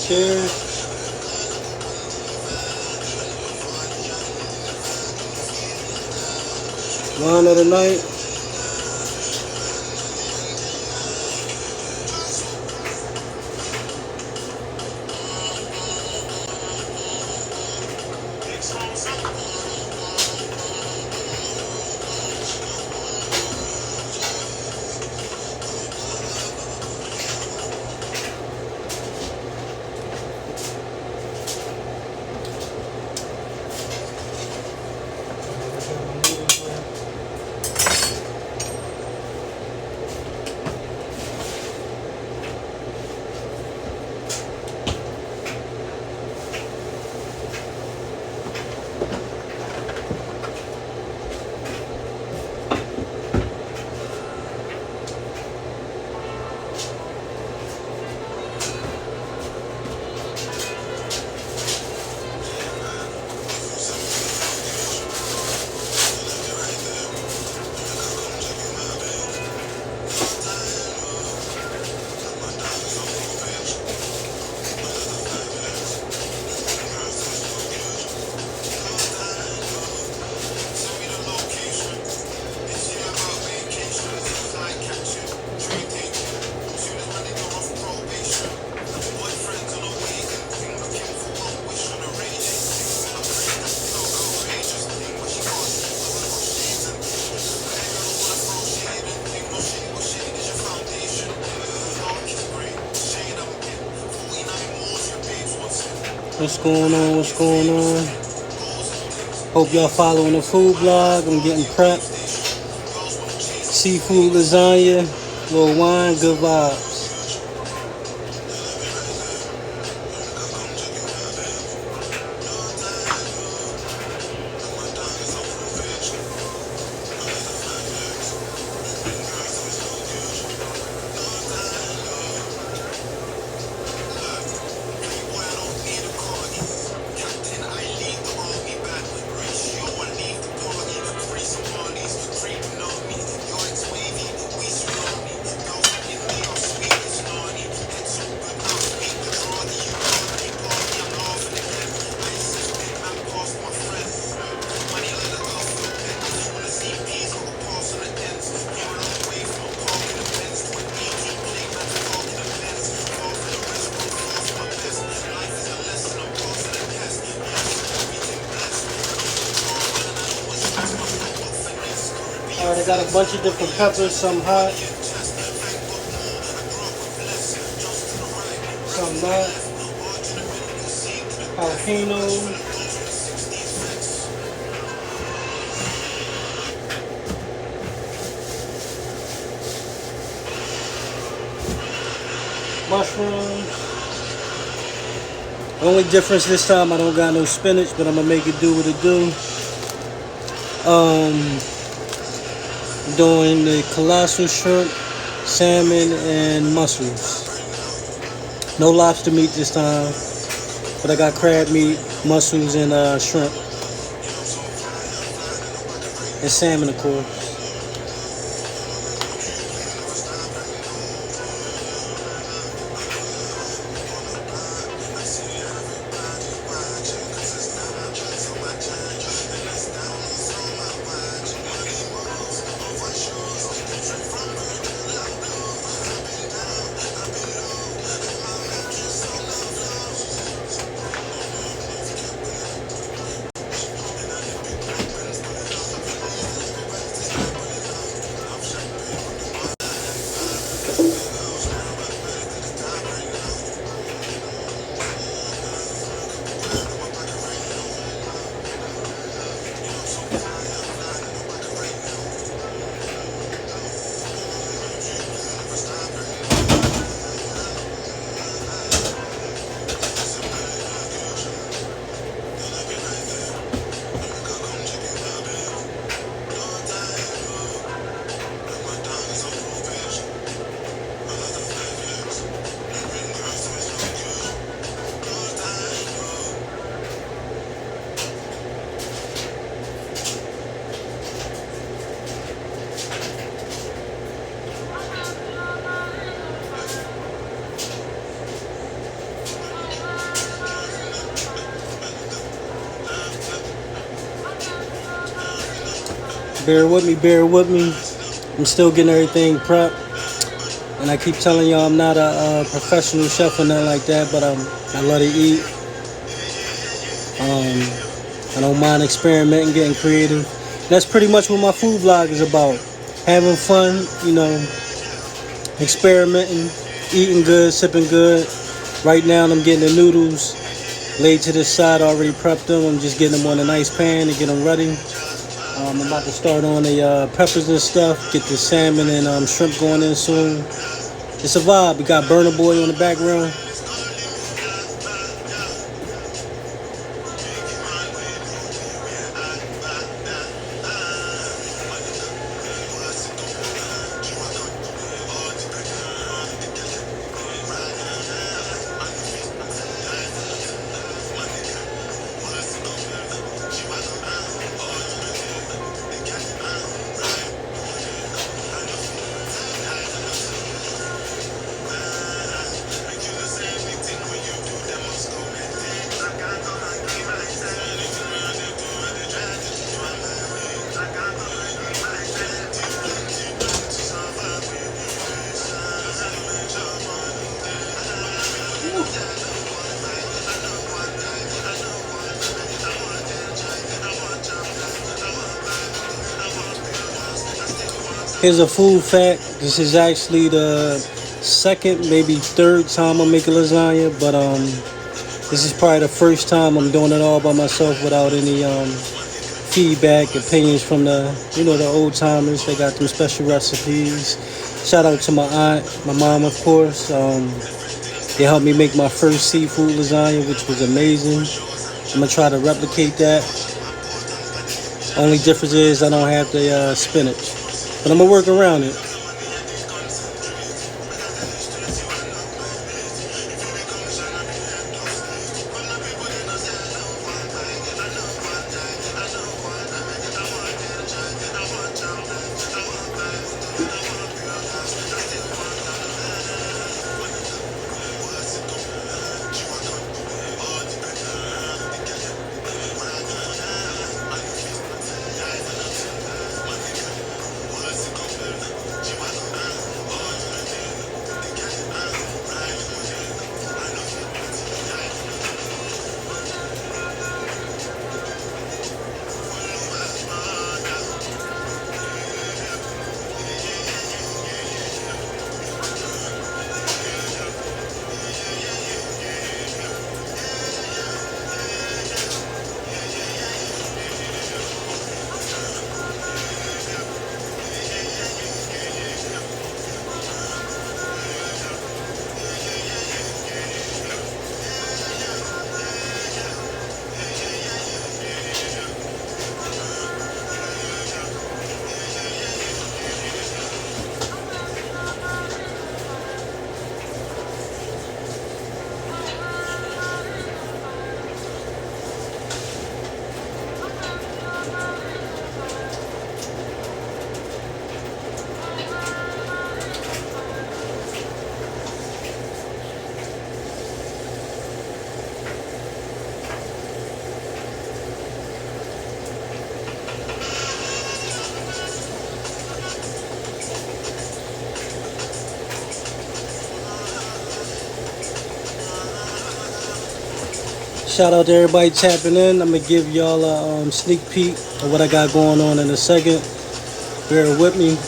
Cheers. Wine of the night. What's going on? What's going on? Hope y'all following the food blog. I'm getting prepped. Seafood lasagna, little wine, good vibes. Alright, I got a bunch of different peppers, some hot, some not, jalapenos, mushrooms. The only difference this time, I don't got no spinach, but I'm gonna make it do what it do. Doing the colossal shrimp, salmon, and mussels. No lobster meat this time, but I got crab meat, mussels, and shrimp. And salmon, of course. Bear with me, bear with me. I'm still getting everything prepped. And I keep telling y'all I'm not a professional chef or nothing like that, but I love to eat. I don't mind experimenting, getting creative. That's pretty much what my food vlog is about. Having fun, experimenting, eating good, sipping good. Right now I'm getting the noodles laid to the side, already prepped them. I'm just getting them on a nice pan to get them ready. I'm about to start on the peppers and stuff, get the salmon and shrimp going in soon. It's a vibe. We got Burner Boy on the background. Here's a food fact. This is actually the second, maybe third time I'm making lasagna, but this is probably the first time I'm doing it all by myself without any feedback, opinions from the old timers. They got them special recipes. Shout out to my aunt, my mom, of course. They helped me make my first seafood lasagna, which was amazing. I'm gonna try to replicate that. Only difference is I don't have the spinach, but I'm gonna work around it. Shout out to everybody tapping in. I'm gonna give y'all a sneak peek of what I got going on in a second. Bear with me.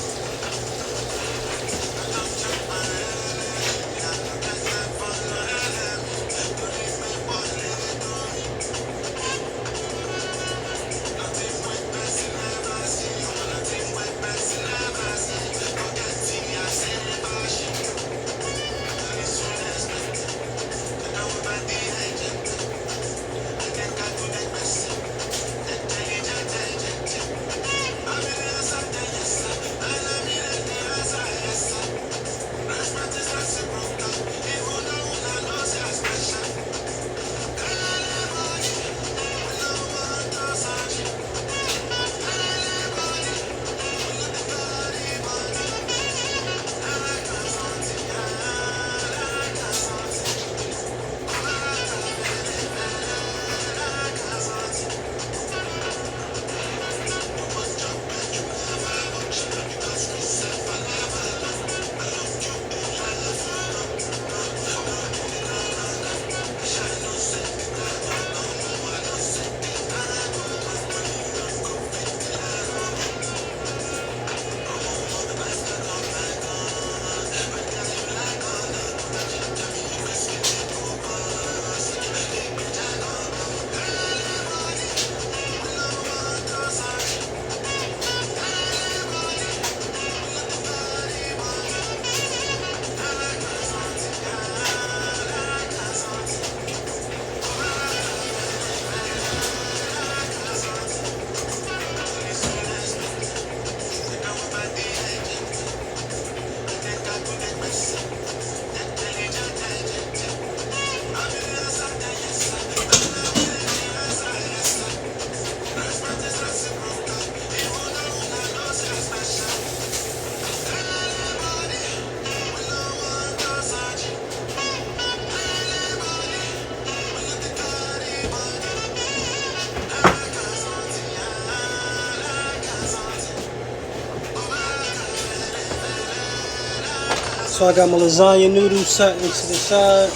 So I got my lasagna noodles set into the side.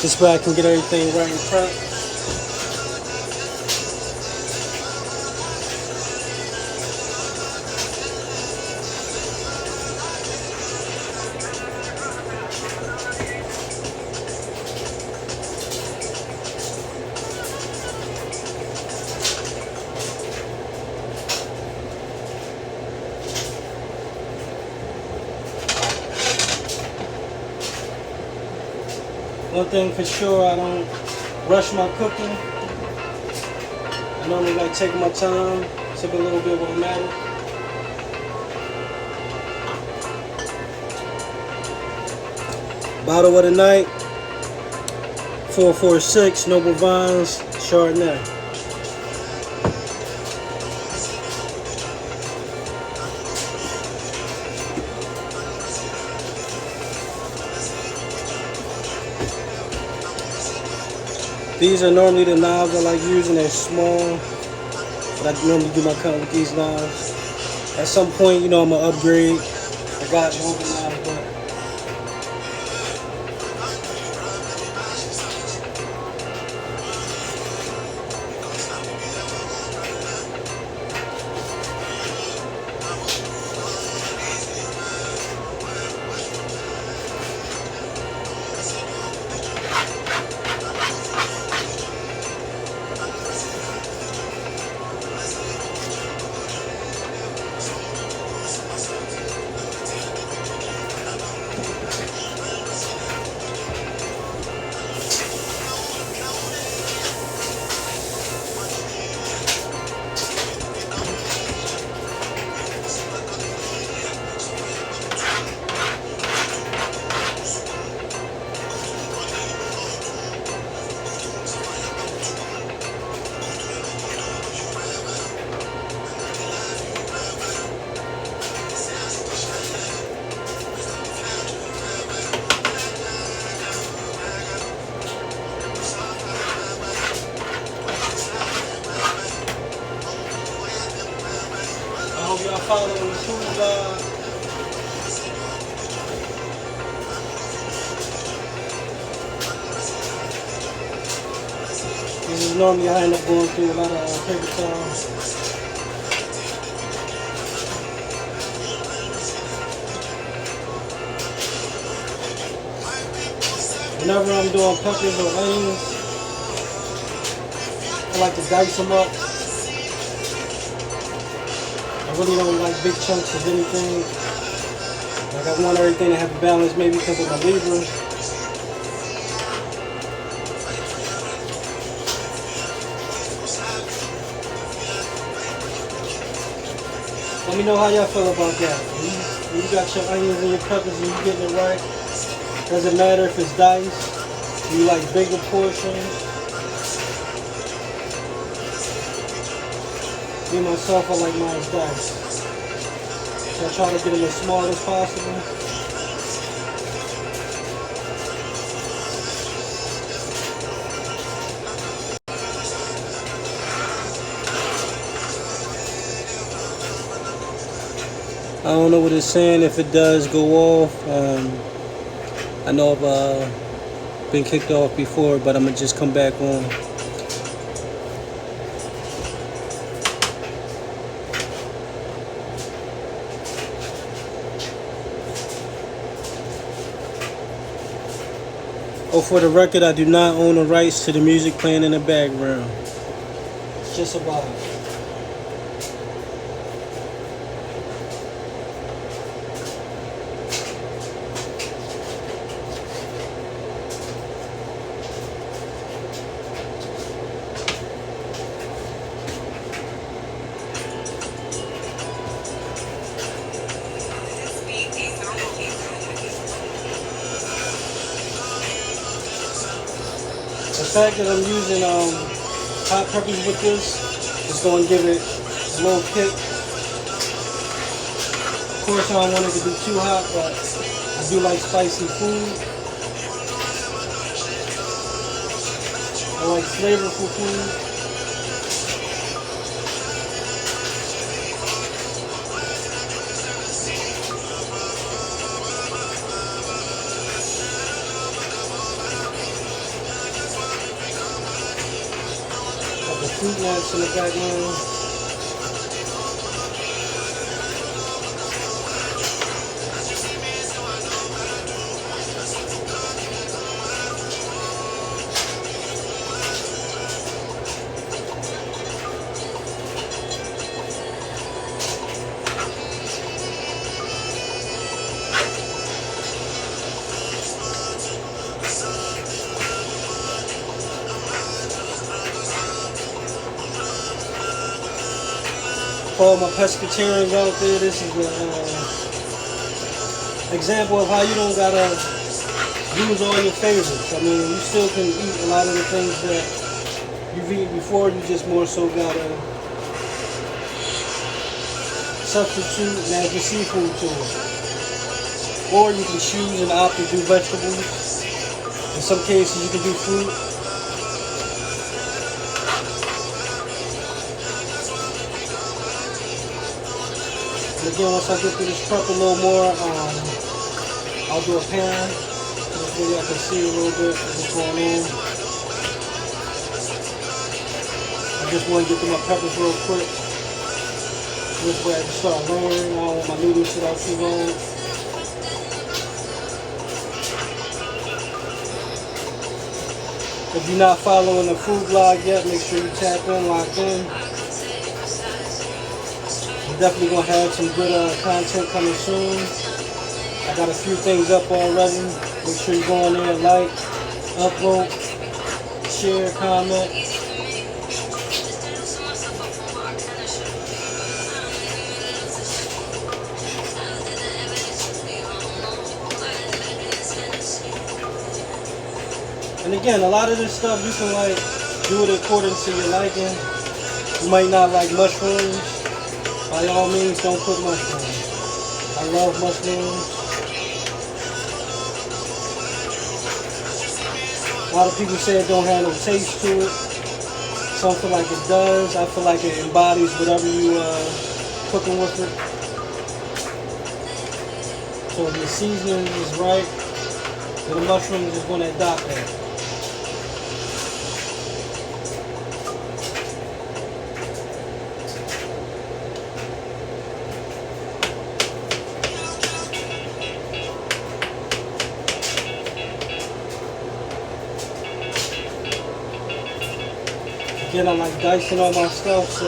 This way I can get everything right and prep. One thing for sure, I don't rush my cooking. I normally like taking my time, sip a little bit won't matter. Bottle of the night, 446 Noble Vines Chardonnay. These are normally the knives I like using. They're small, but I normally do my cutting with these knives. At some point, you know, I'm gonna upgrade. I got longer knives, but I hope y'all following the food. This is normally I end up going through a lot of paper towels. Whenever I'm doing peppers or onions, I like to dice them up. I really don't like big chunks of anything. Like I want everything to have a balance, maybe because of my Libra. Let me know how y'all feel about that. When you got your onions and your peppers and you getting it right, doesn't matter if it's diced. You like bigger portions. Me myself, I like mine diced. So I try to get them as small as possible. I don't know what it's saying if it does go off. I know I've been kicked off before, but I'm gonna just come back on. Oh, for the record, I do not own the rights to the music playing in the background. It's just a vibe. The fact that I'm using hot peppers with this is going to give it a little kick. Of course, I don't want it to be too hot, but I do like spicy food. I like flavorful food. fruit nuts in the background. For all my pescatarians out there, this is an example of how you don't gotta use all your favorites. I mean, you still can eat a lot of the things that you've eaten before. You just more so gotta substitute and add your seafood to it. Or you can choose and opt to do vegetables. In some cases, you can do fruit. And again, once I get through this prep a little more, I'll do a pan. This way I can see a little bit what's going on. I just want to get through my peppers real quick. This way I can start layering. I don't want my noodles to sit out too long. If you're not following the food blog yet, make sure you tap in, lock in. Definitely gonna have some good content coming soon. I got a few things up already. Make sure you go in there, like, upvote, share, comment. And again, a lot of this stuff you can like do it according to your liking. You might not like mushrooms. By all means, don't put mushrooms. I love mushrooms. A lot of people say it don't have no taste to it. Some feel like it does. I feel like it embodies whatever you cooking with it. So if your seasoning is right, then the mushrooms is going to adopt that. Again, I like dicing all my stuff, so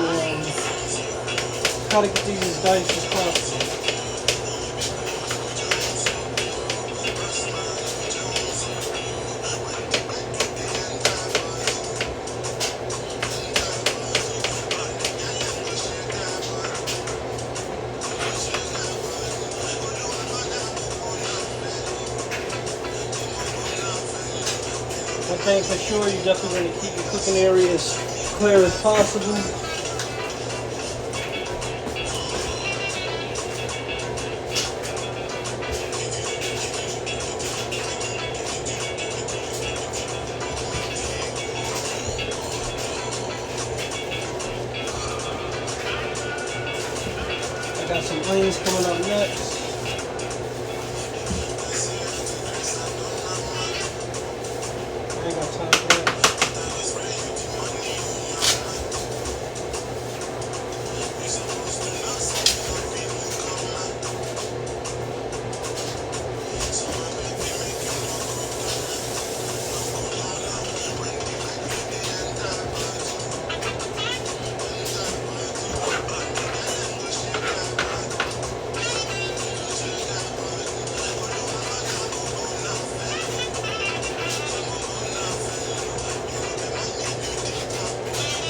try to get these as diced as possible. One thing for sure, you definitely want to keep your cooking areas clear as possible. I got some onions coming up next. I ain't got time for that.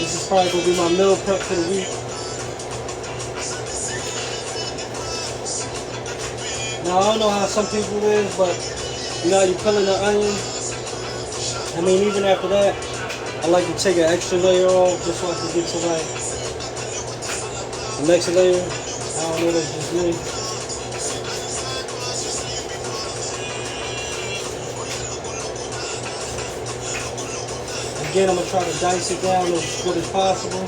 This is probably going to be my meal prep for the week. Now, I don't know how some people is, but you know, you peeling the onion. I mean, even after that, I like to take an extra layer off just so I can get to like the next layer. I don't know, that's just me. Again, I'm going to try to dice it down as good as possible.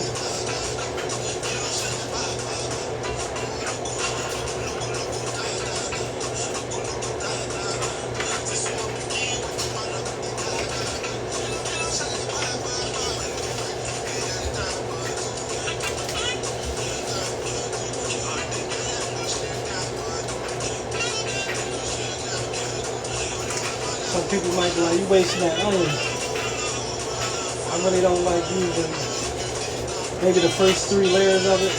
people might be like, you wasting that onion. I really don't like using maybe the first 3 layers of it.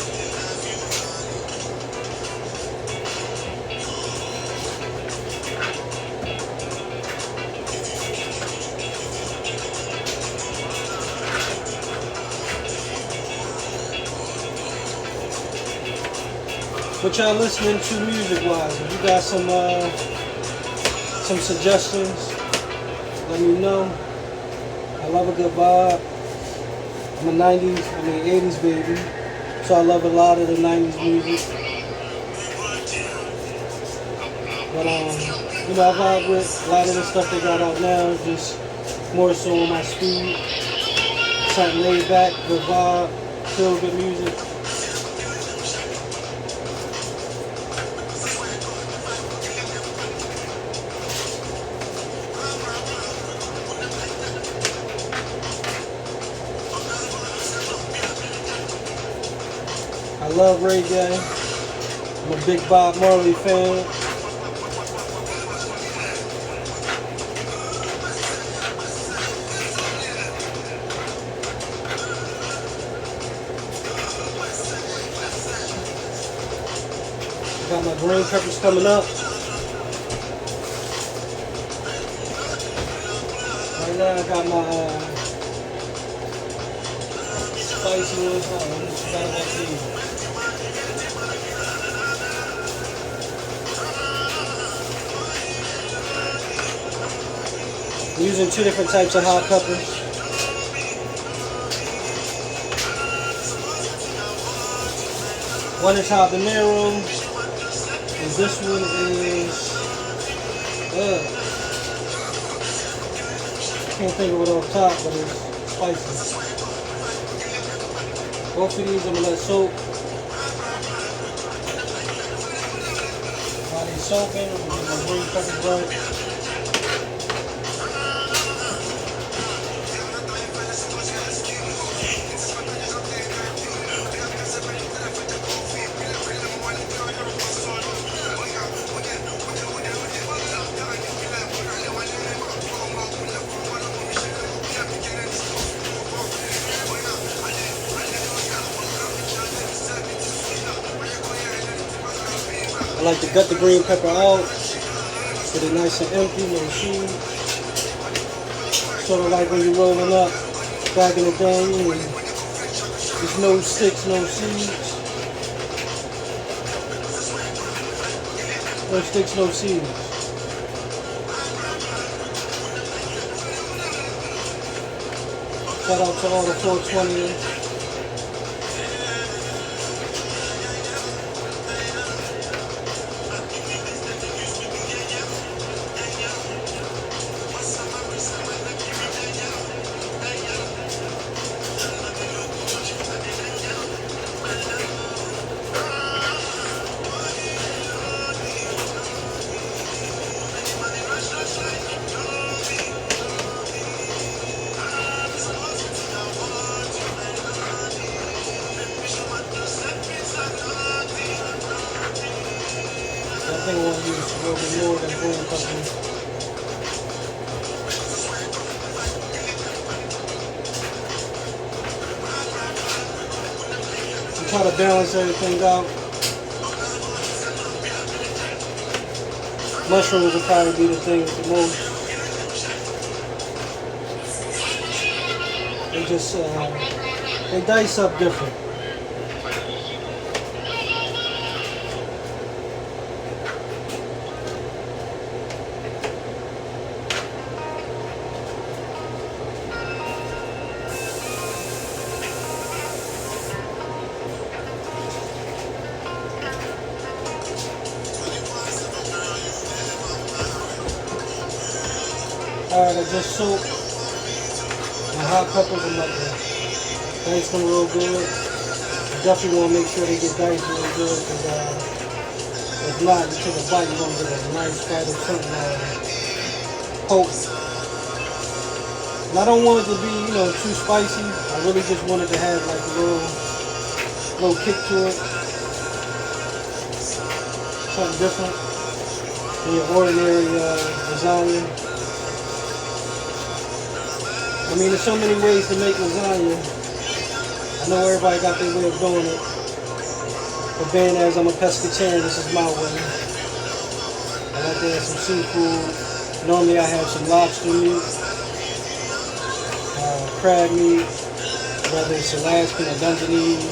What y'all listening to music-wise? If you got some suggestions, let me know. I love a good vibe. I'm a 80s baby, so I love a lot of the 90s music. But you know, I vibe with a lot of the stuff they got out now, just more so on my speed. Something laid back, good vibe, feel good music. I love reggae. I'm a big Bob Marley fan. Got my green peppers coming up. Right now I got my spicy ones. I forgot about these. I'm using 2 different types of hot peppers. One is habanero, and this one is I can't think of it off top, but it's spicy. Both of these I'm gonna let soak. While they're soaking, I'm gonna get my green pepper burnt. I like to gut the green pepper out, get it nice and empty, no seeds. Sort of like when you're rolling up back in the day, and there's no sticks, no seeds. No sticks, no seeds. Shout out to all the 420ers. I think I want to use a little bit more than green pepper. I'm trying to balance everything out. Mushrooms will probably be the thing with the most. They just they dice up different. Alright, I just soaked my hot peppers. I'm about to dice them real good. Definitely want to make sure they get diced real good, because if not, you take a bite, you're going to get a nice bite of something poke. And I don't want it to be, you know, too spicy. I really just wanted to have like a little kick to it. Something different than your ordinary lasagna. I mean, there's so many ways to make lasagna. I know everybody got their way of doing it. But being as I'm a pescatarian, this is my way. I like to add some seafood. Normally I have some lobster meat, crab meat, whether it's Alaskan or Dungeness.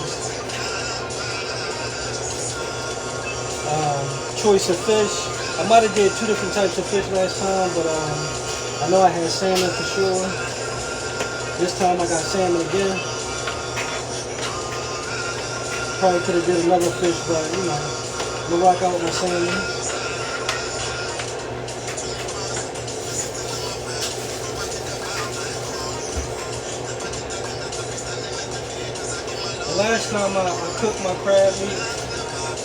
Choice of fish. I might have did 2 different types of fish last time, but I know I had salmon for sure. This time I got salmon again. Probably could have did another fish, but you know, I'm gonna rock out with my salmon. The last time I cooked my crab meat,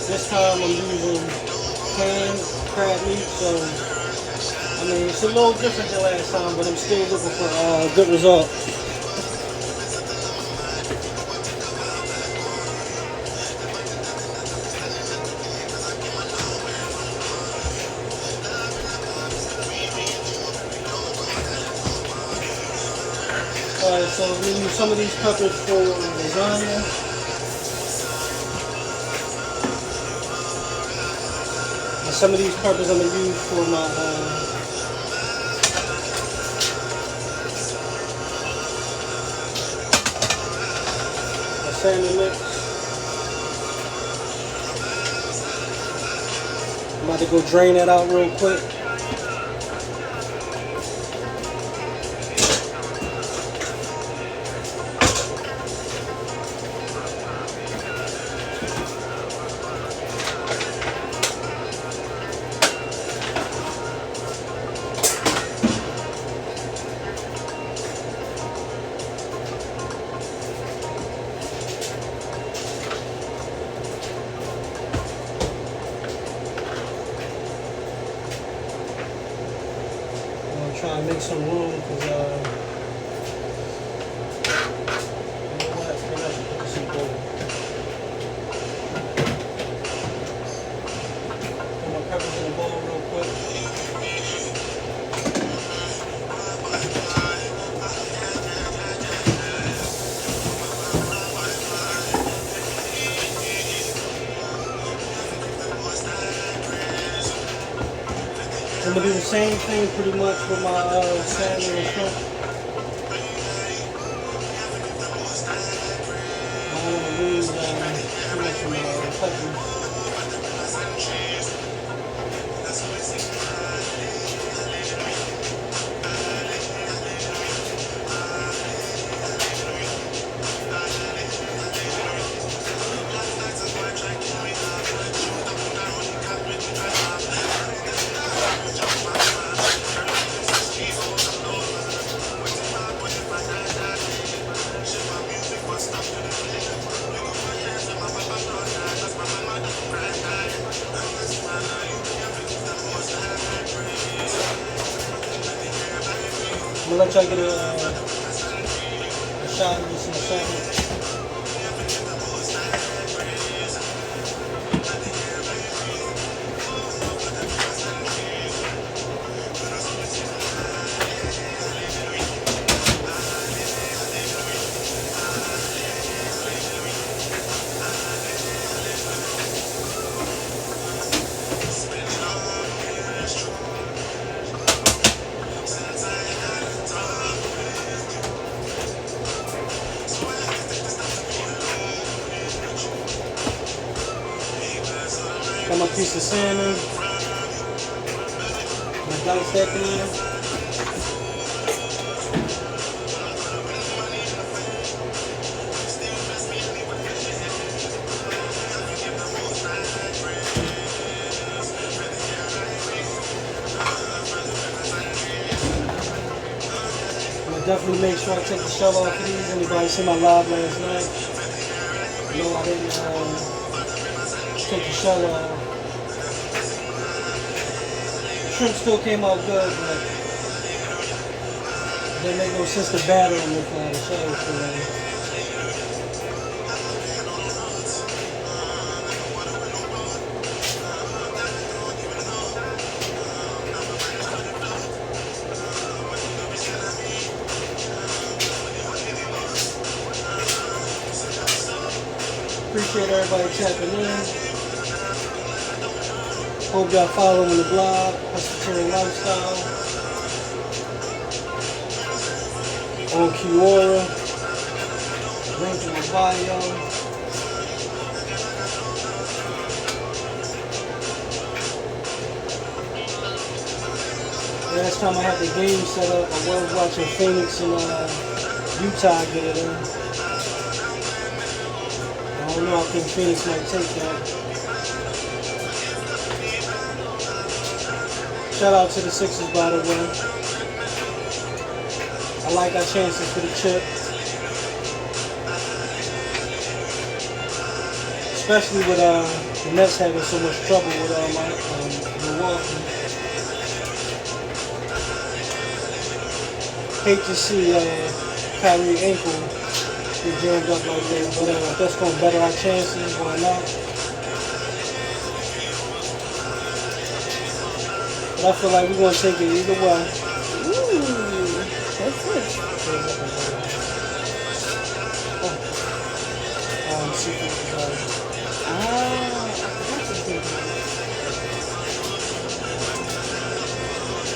this time I'm using canned crab meat, so I mean it's a little different than last time, but I'm still looking for a good result. Alright, so I'm gonna use some of these peppers for lasagna. And some of these peppers I'm gonna use for my salmon mix. I'm about to go drain that out real quick. Try and make some room because you know what? I'm gonna have to put this in the bowl. Put my peppers in the bowl real quick. I'm gonna do the same thing pretty much with my salmon and shrimp. I don't want to lose too much of my peppers. I'm gonna let y'all get a shot of this in a second. Got my piece of salmon. My dice that in. Definitely make sure I take the shell off of these. Anybody see my live last night? No, I didn't take the shell off. The shrimp still came out good, but it didn't make no sense to batter them with the shell. So, appreciate everybody tapping in. Hope y'all following the blog, pescatarian lifestyle. On Kiora, link in my bio. Last time I had the game set up, I was watching Phoenix and Utah get it in. I don't know, I think Phoenix might take that. Shout out to the Sixers, by the way. I like our chances for the chip. Especially with the Nets having so much trouble with Milwaukee. Hate to see Kyrie ankle get jammed up like that, but if that's going to better our chances, why not? But I feel like we're going to take it either way. Ooh, that's it. Seafood desire. I forgot to do that.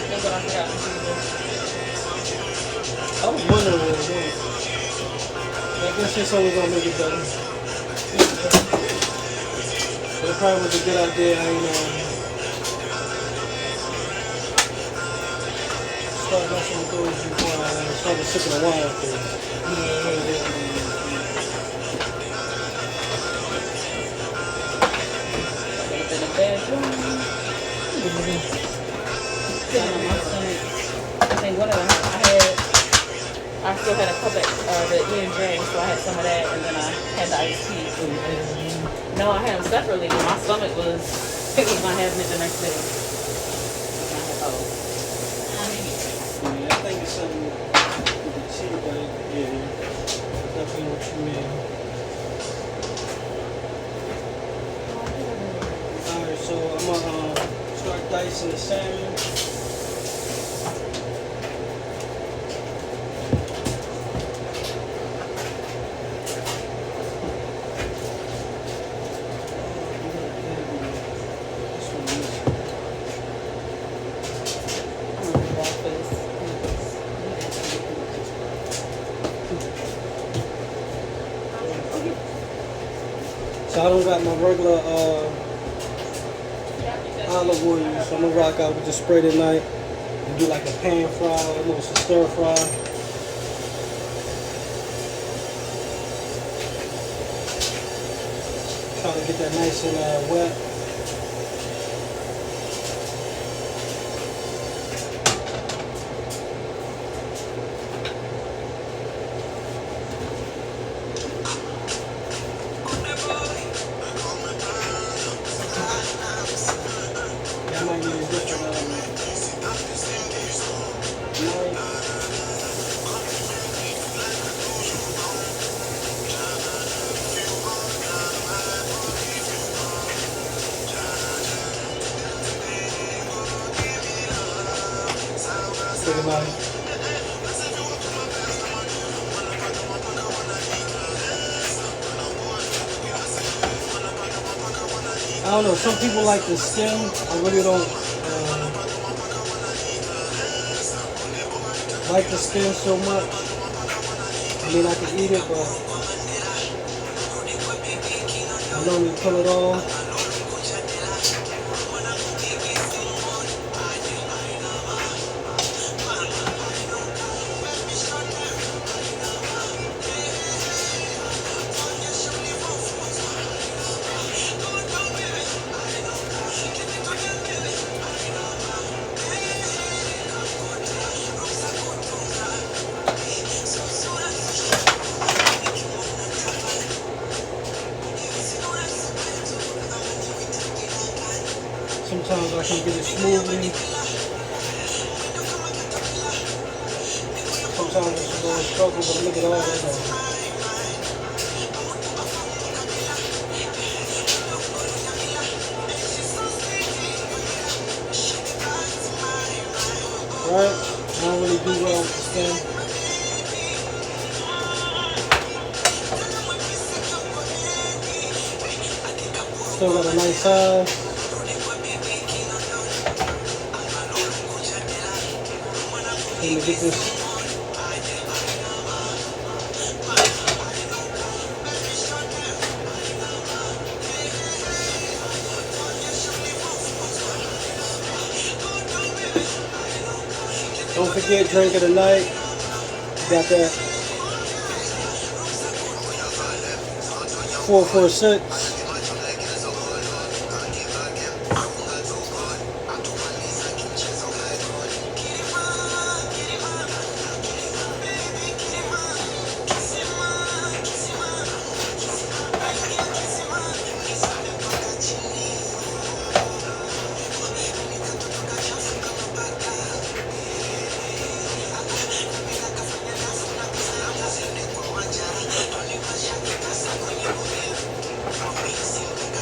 That's what I forgot to do. I was wondering what it was. I guess it's only going to make it better. But it probably was a good idea. I start messing with those before I started sipping the wine. In the bedroom. I think one of them I still had a cup of the E&J, so I had some of that, and then I had the iced tea. No, I had them separately, but my stomach was not having it the next day. Yeah, I think it's something with the tea, but yeah, definitely what you mean. Alright, so I'm gonna start dicing the salmon. So I don't got my regular olive oil, so I'm gonna rock out with the spray tonight and do like a pan fry, almost a stir fry. Try to get that nice and wet. I don't know, some people like the skin. I really don't like the skin so much. I mean, I can eat it, but I normally pull it off. Sometimes I can get it smoothly. Sometimes it's a little struggle, but look at all that. Right? I don't really do well with the skin. still got a nice size. Let me get this. Don't forget, drink of the night. Got that 446.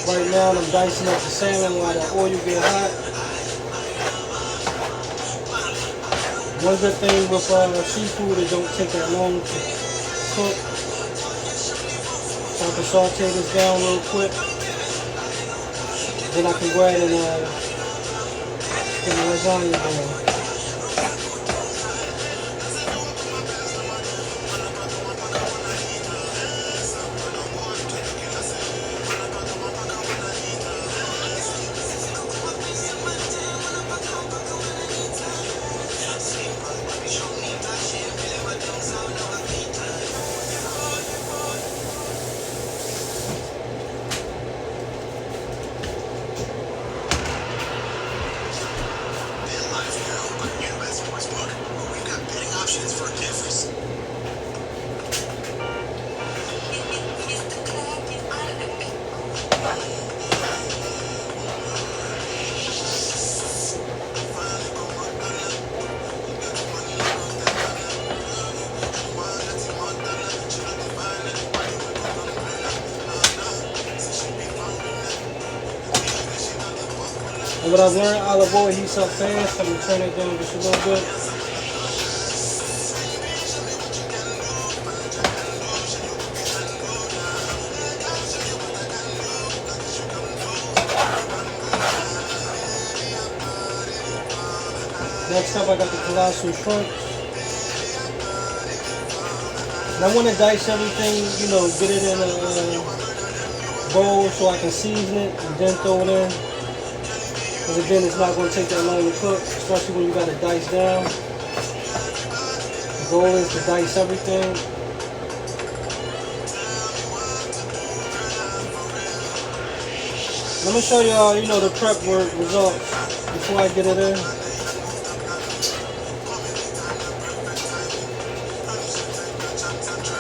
Right now, I'm dicing up the salmon while the oil get hot. One good thing with seafood, it don't take that long to cook. So I can saute this down real quick. Then I can go ahead and get the lasagna down. And what I've learned, olive oil heats up fast. I'm gonna turn it down just a little bit. Next up, I got the Colossal shrimp. And I want to dice everything, you know, get it in a bowl so I can season it and then throw it in. Because again, it's not going to take that long to cook, especially when you got it diced down. The goal is to dice everything. Let me show y'all, you know, the prep work results before I get it in.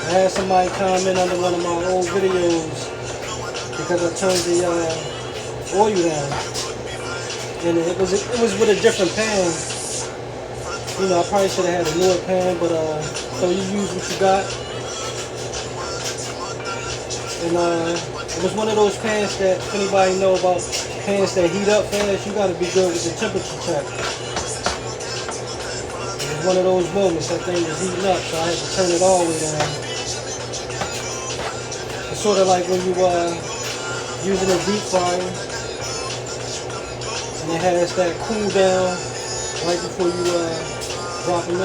I had somebody comment under one of my old videos because I turned the oil down. And it was with a different pan. You know, I probably should have had a newer pan, but so you use what you got. And it was one of those pans that, if anybody know about pans that heat up fast, you gotta be good with the temperature check. It was one of those moments that thing was heating up, so I had to turn it all the way down. It's sort of like when you using a deep fryer. And it has that cool down right before you drop them in.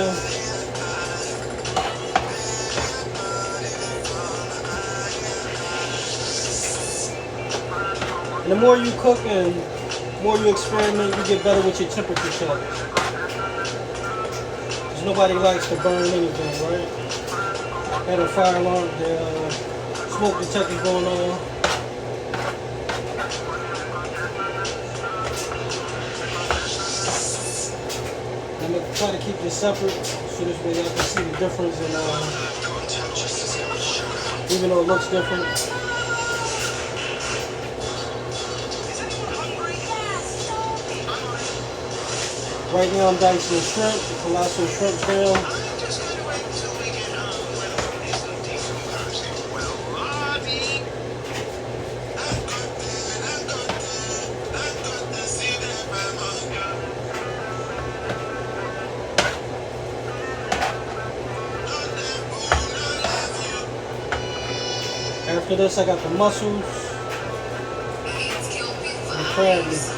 And the more you cook and the more you experiment, you get better with your temperature check. Because nobody likes to burn anything, right? Had a fire alarm, the smoke detector going on. I'm going to try to keep this separate so this way y'all can see the difference in, even though it looks different. Right now I'm dicing the shrimp, the Colossal shrimp down. After this, I got the mussels. crab meat.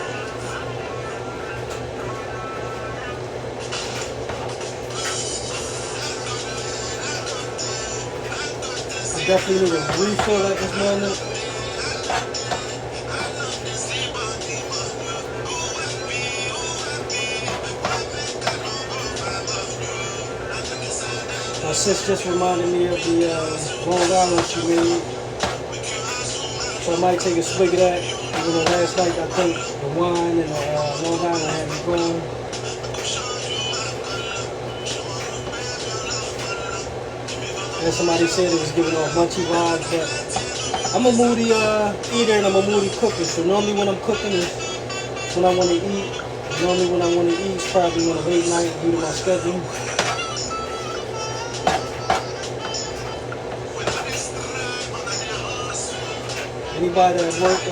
I definitely need a refill at this moment. My sis just reminded me of the Long Island she made. So I might take a swig of that. Even though last night I think the wine and the Long Island had me going. And somebody said it was giving off munchy vibes, but I'm a moody eater and I'm a moody cooker. So normally when I'm cooking is when I want to eat. Normally when I want to eat is probably on a late night due to my schedule. Anybody that work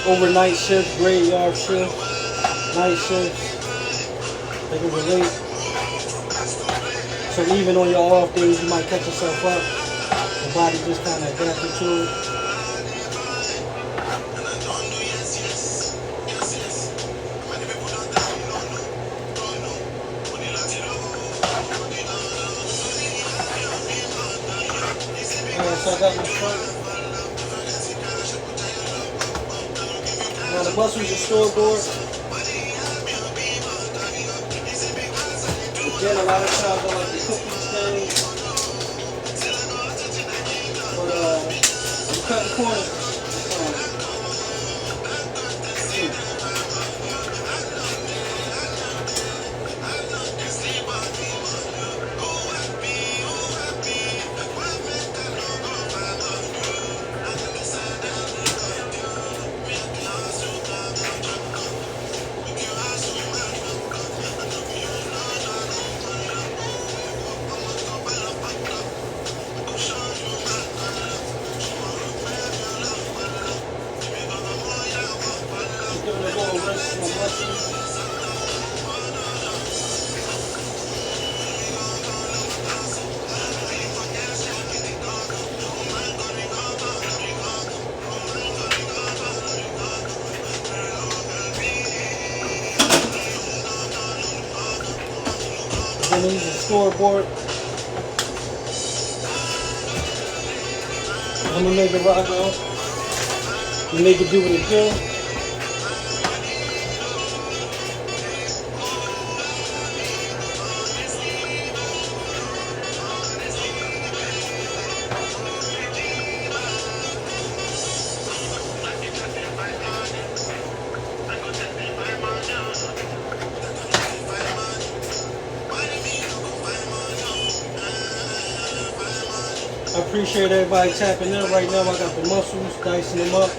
overnight shifts, graveyard shifts, night shifts, they can relate. So even on your off days, you might catch yourself up. The body just kind of adapted to it. Alright, so I got my shirt. Now the Mussels are store-bought. Again, a lot of times I like to cook these things. But I'm cutting corners. Giving a little rest to my muscles. Then these are store-bought. I'm gonna make it rock out. Make it do what it do. I appreciate everybody tapping in right now. I got the mussels, dicing them up.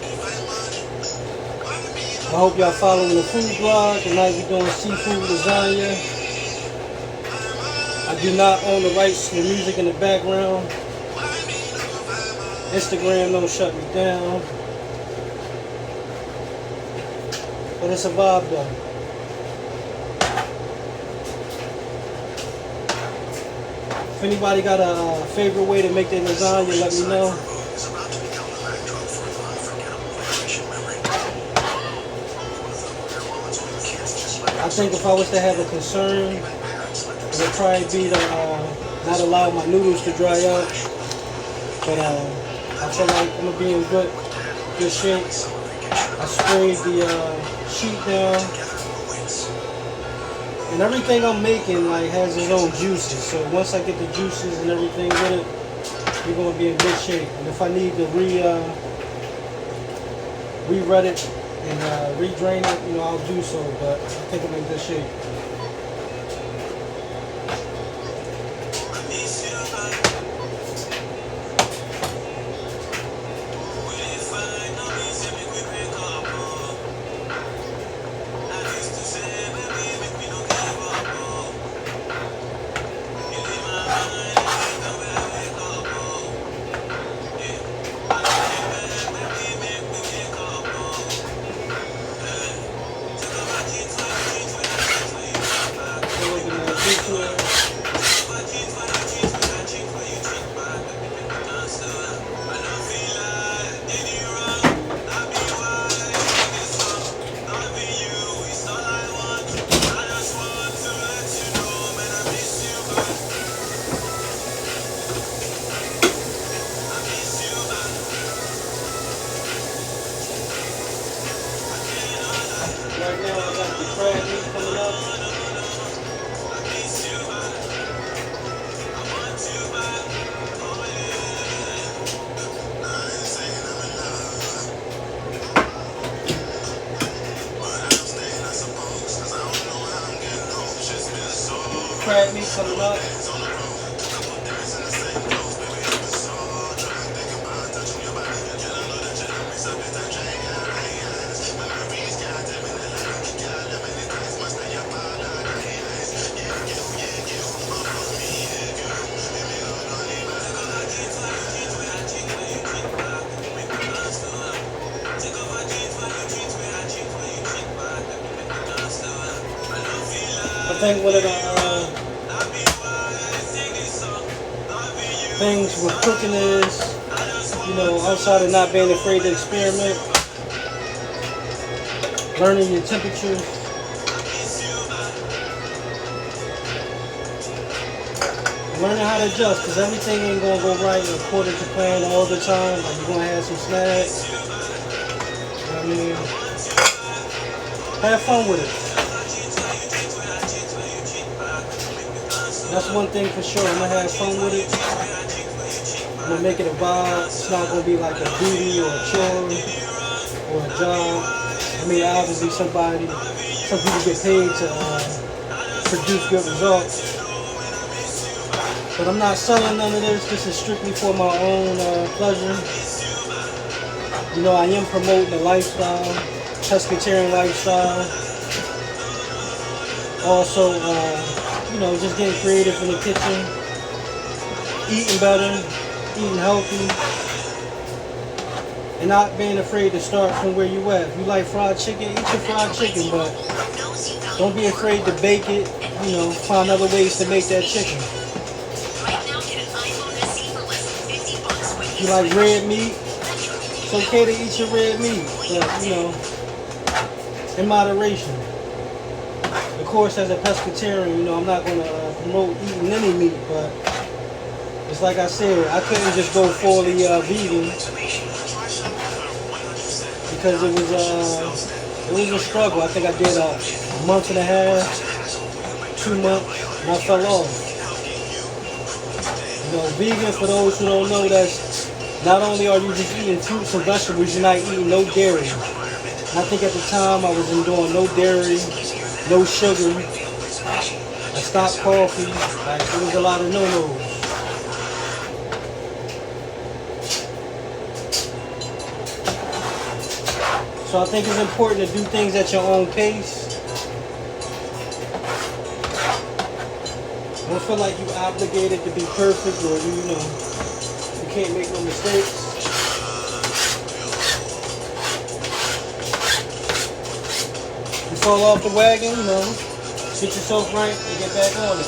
I hope y'all following the food blog. Tonight we're doing seafood lasagna. I do not own the rights to the music in the background. Instagram don't shut me down. But it's a vibe though. If anybody got a favorite way to make their lasagna, let me know. I think if I was to have a concern, it would probably be to not allow my noodles to dry out. But I feel like I'm gonna be in good shape. I sprayed the sheet down. And everything I'm making like has its own juices. So once I get the juices and everything with it, we're gonna be in good shape. And if I need to re-ret it and re-drain it, you know, I'll do so. But I think I'm in good shape. coming up. I think one of the things with cooking is, outside of not being afraid to experiment, learning your temperatures, learning how to adjust, because everything ain't going to go right according to plan all the time. Like, you're going to have some snags. You know what I mean? Have fun with it. That's one thing for sure. I'm going to have fun with it. I'm going to make it a vibe. It's not going to be like a duty or a chore or a job. I mean, obviously some people get paid to produce good results. But I'm not selling none of this. This is strictly for my own pleasure. I am promoting a lifestyle, pescatarian lifestyle. Also, just getting creative in the kitchen, eating better, eating healthy, and not being afraid to start from where you at. If you like fried chicken, eat your fried chicken, but don't be afraid to bake it, find other ways to make that chicken. If you like red meat, it's okay to eat your red meat, but, in moderation. Of course, as a pescatarian, I'm not going to promote eating any meat, but it's like I said, I couldn't just go fully vegan because it was a struggle. I think I did a month and a half, 2 months, and I fell off. Vegan, for those who don't know, that's not only are you just eating fruits and vegetables, you're not eating no dairy. And I think at the time I was doing no dairy, no sugar. I stopped coffee. There was a lot of no-nos. So I think it's important to do things at your own pace. Don't feel like you're obligated to be perfect, or you can't make no mistakes. You fall off the wagon, get yourself right and get back on it.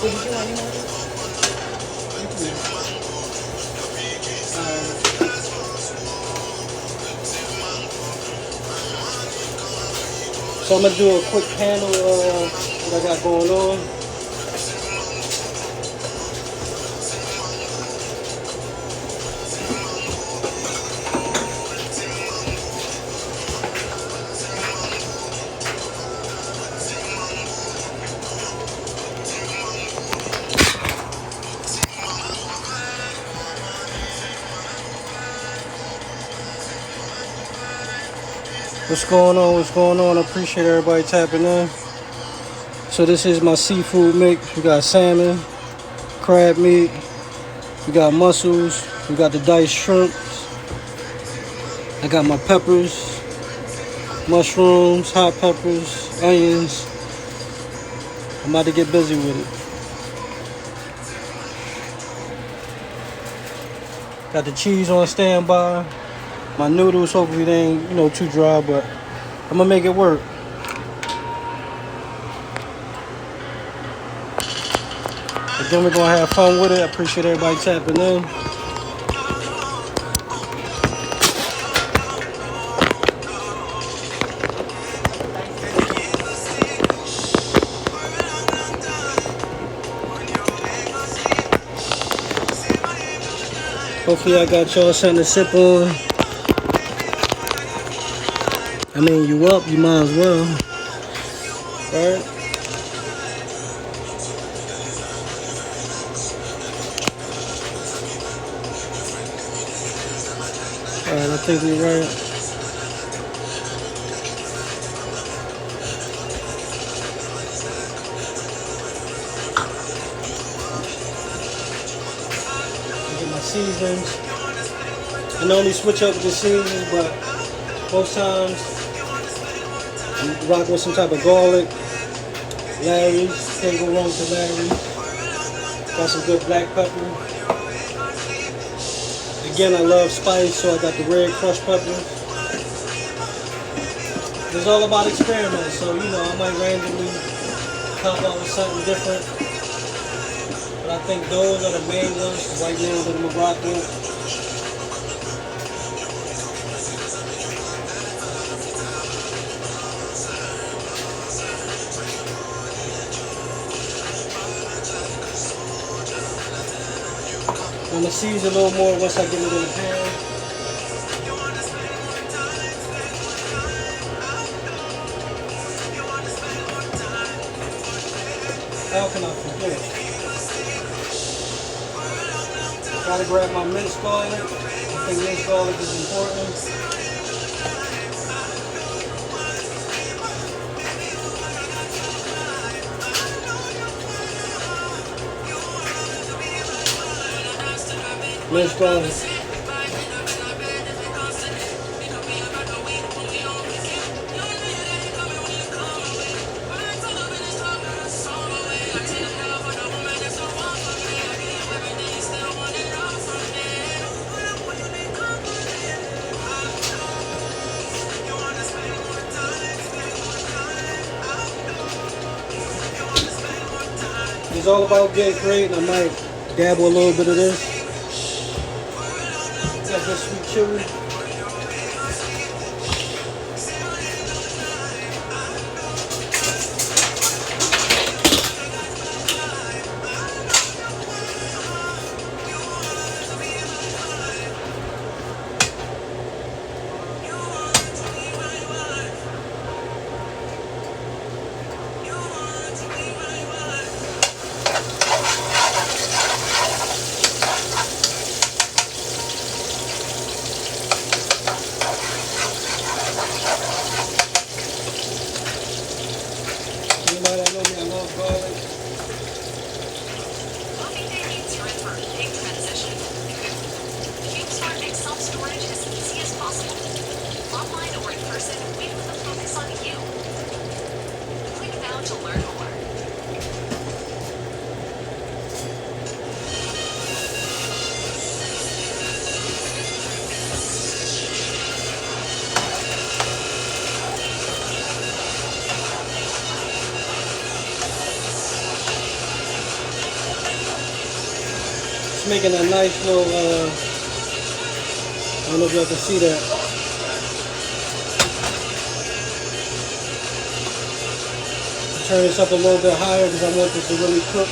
Did you do any more? So I'm going to do a quick panel of what I got going on. What's going on? What's going on? I appreciate everybody tapping in. So this is my seafood mix. We got salmon, crab meat, we got mussels, we got the diced shrimp. I got my peppers, mushrooms, hot peppers, onions. I'm about to get busy with it. Got the cheese on standby. My noodles, hopefully they ain't, too dry, but I'm gonna make it work. Again, we're gonna have fun with it. I appreciate everybody tapping in. Hopefully I got y'all something to sip on. I mean, you up, you might as well. Alright? Alright, I think we're right. Get my seasons. I normally switch up with the seasons, but most times I'm rocking with some type of garlic. Larry's, can't go wrong with Larry's. Got some good black pepper. Again, I love spice, so I got the red crushed pepper. It's all about experiments, so I might randomly pop out with something different. But I think those are the main ones right now that I'm gonna rock with. I'm gonna season a little more once I get it in the pan. How can I forget? Gotta grab my minced garlic. I think minced garlic is important. Minced garlic. It's all about getting great, and I might dabble a little bit of this. Got this sweet chili. Anybody that know me, I love garlic. Big transition. Kickstart makes self-storage as easy as possible. Online or in person, we put the focus on you. Click now to learn more. Making a nice little, I don't know if y'all can see that. Turn this up a little bit higher because I want this to really cook.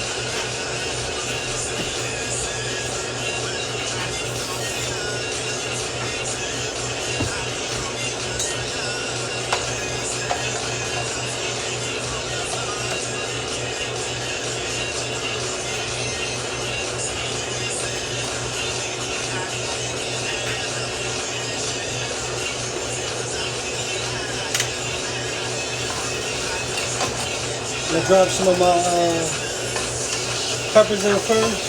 I'm gonna grab some of my peppers in first.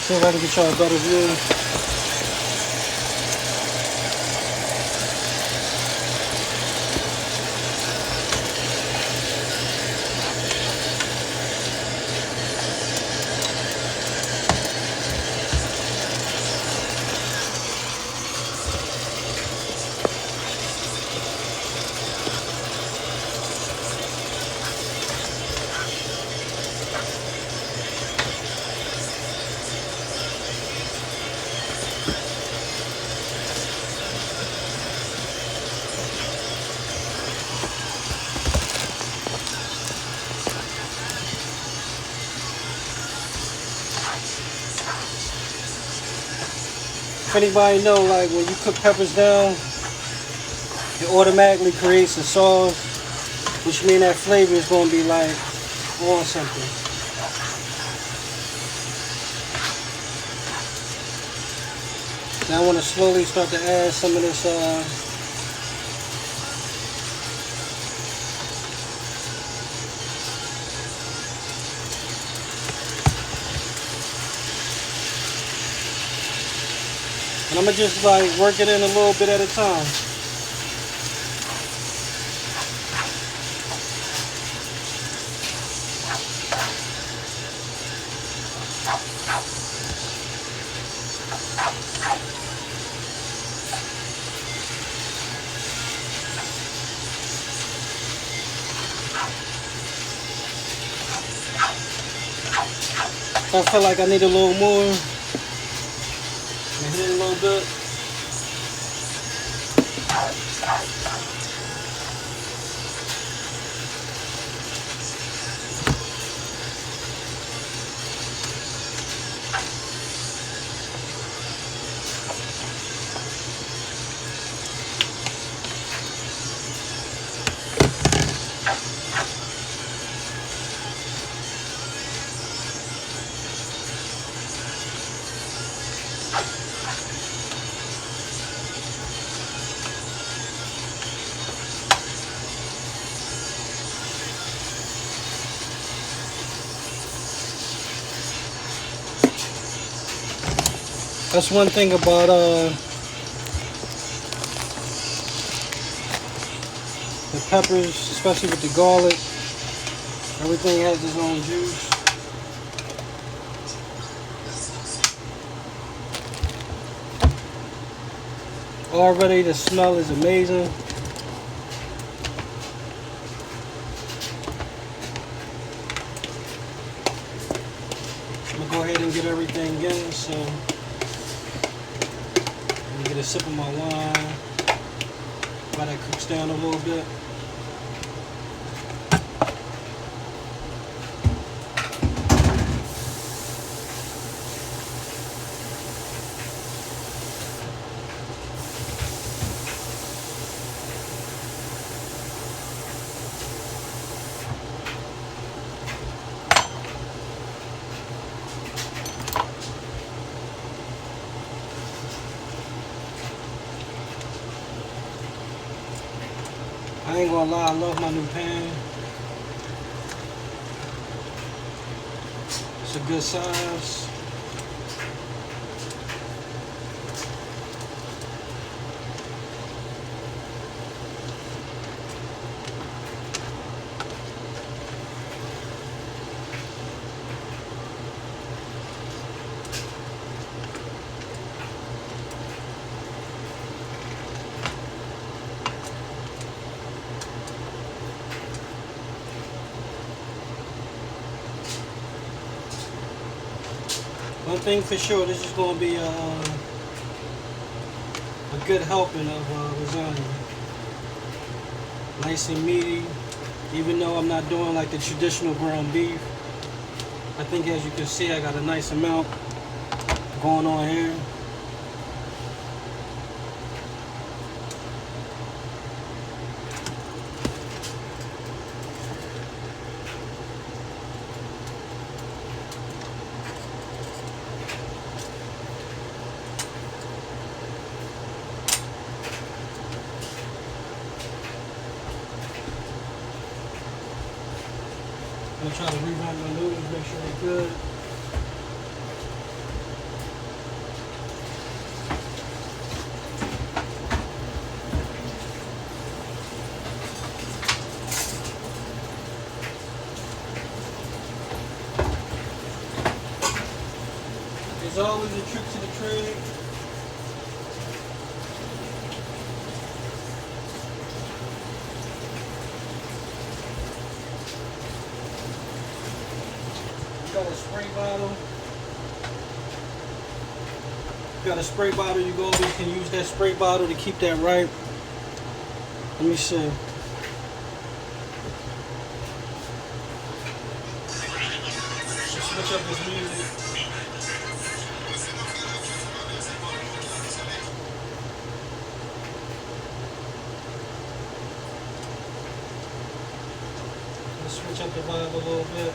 See if I can get y'all a better view. If anybody know, like when you cook peppers down, it automatically creates a sauce, which means that flavor is gonna be like on something. Now I want to slowly start to add some of this and I'm gonna just like work it in a little bit at a time. I feel like I need a little more. Hit it a little bit. That's one thing about the peppers, especially with the garlic. Everything has its own juice. Already the smell is amazing. I'm gonna go ahead and get everything in, so I'm gonna get a sip of my wine while that cooks down a little bit. I ain't gonna lie, I love my new pan. It's a good size. One thing for sure, this is going to be a good helping of lasagna. Nice and meaty, even though I'm not doing like the traditional ground beef. I think as you can see, I got a nice amount going on here. gonna try to revamp my noodles, make sure they're good. There's always a trick to the trade. Got a spray bottle. Got a spray bottle. You always can use that spray bottle to keep that right. Let me see. Let's switch up this music. Let's switch up the vibe a little bit.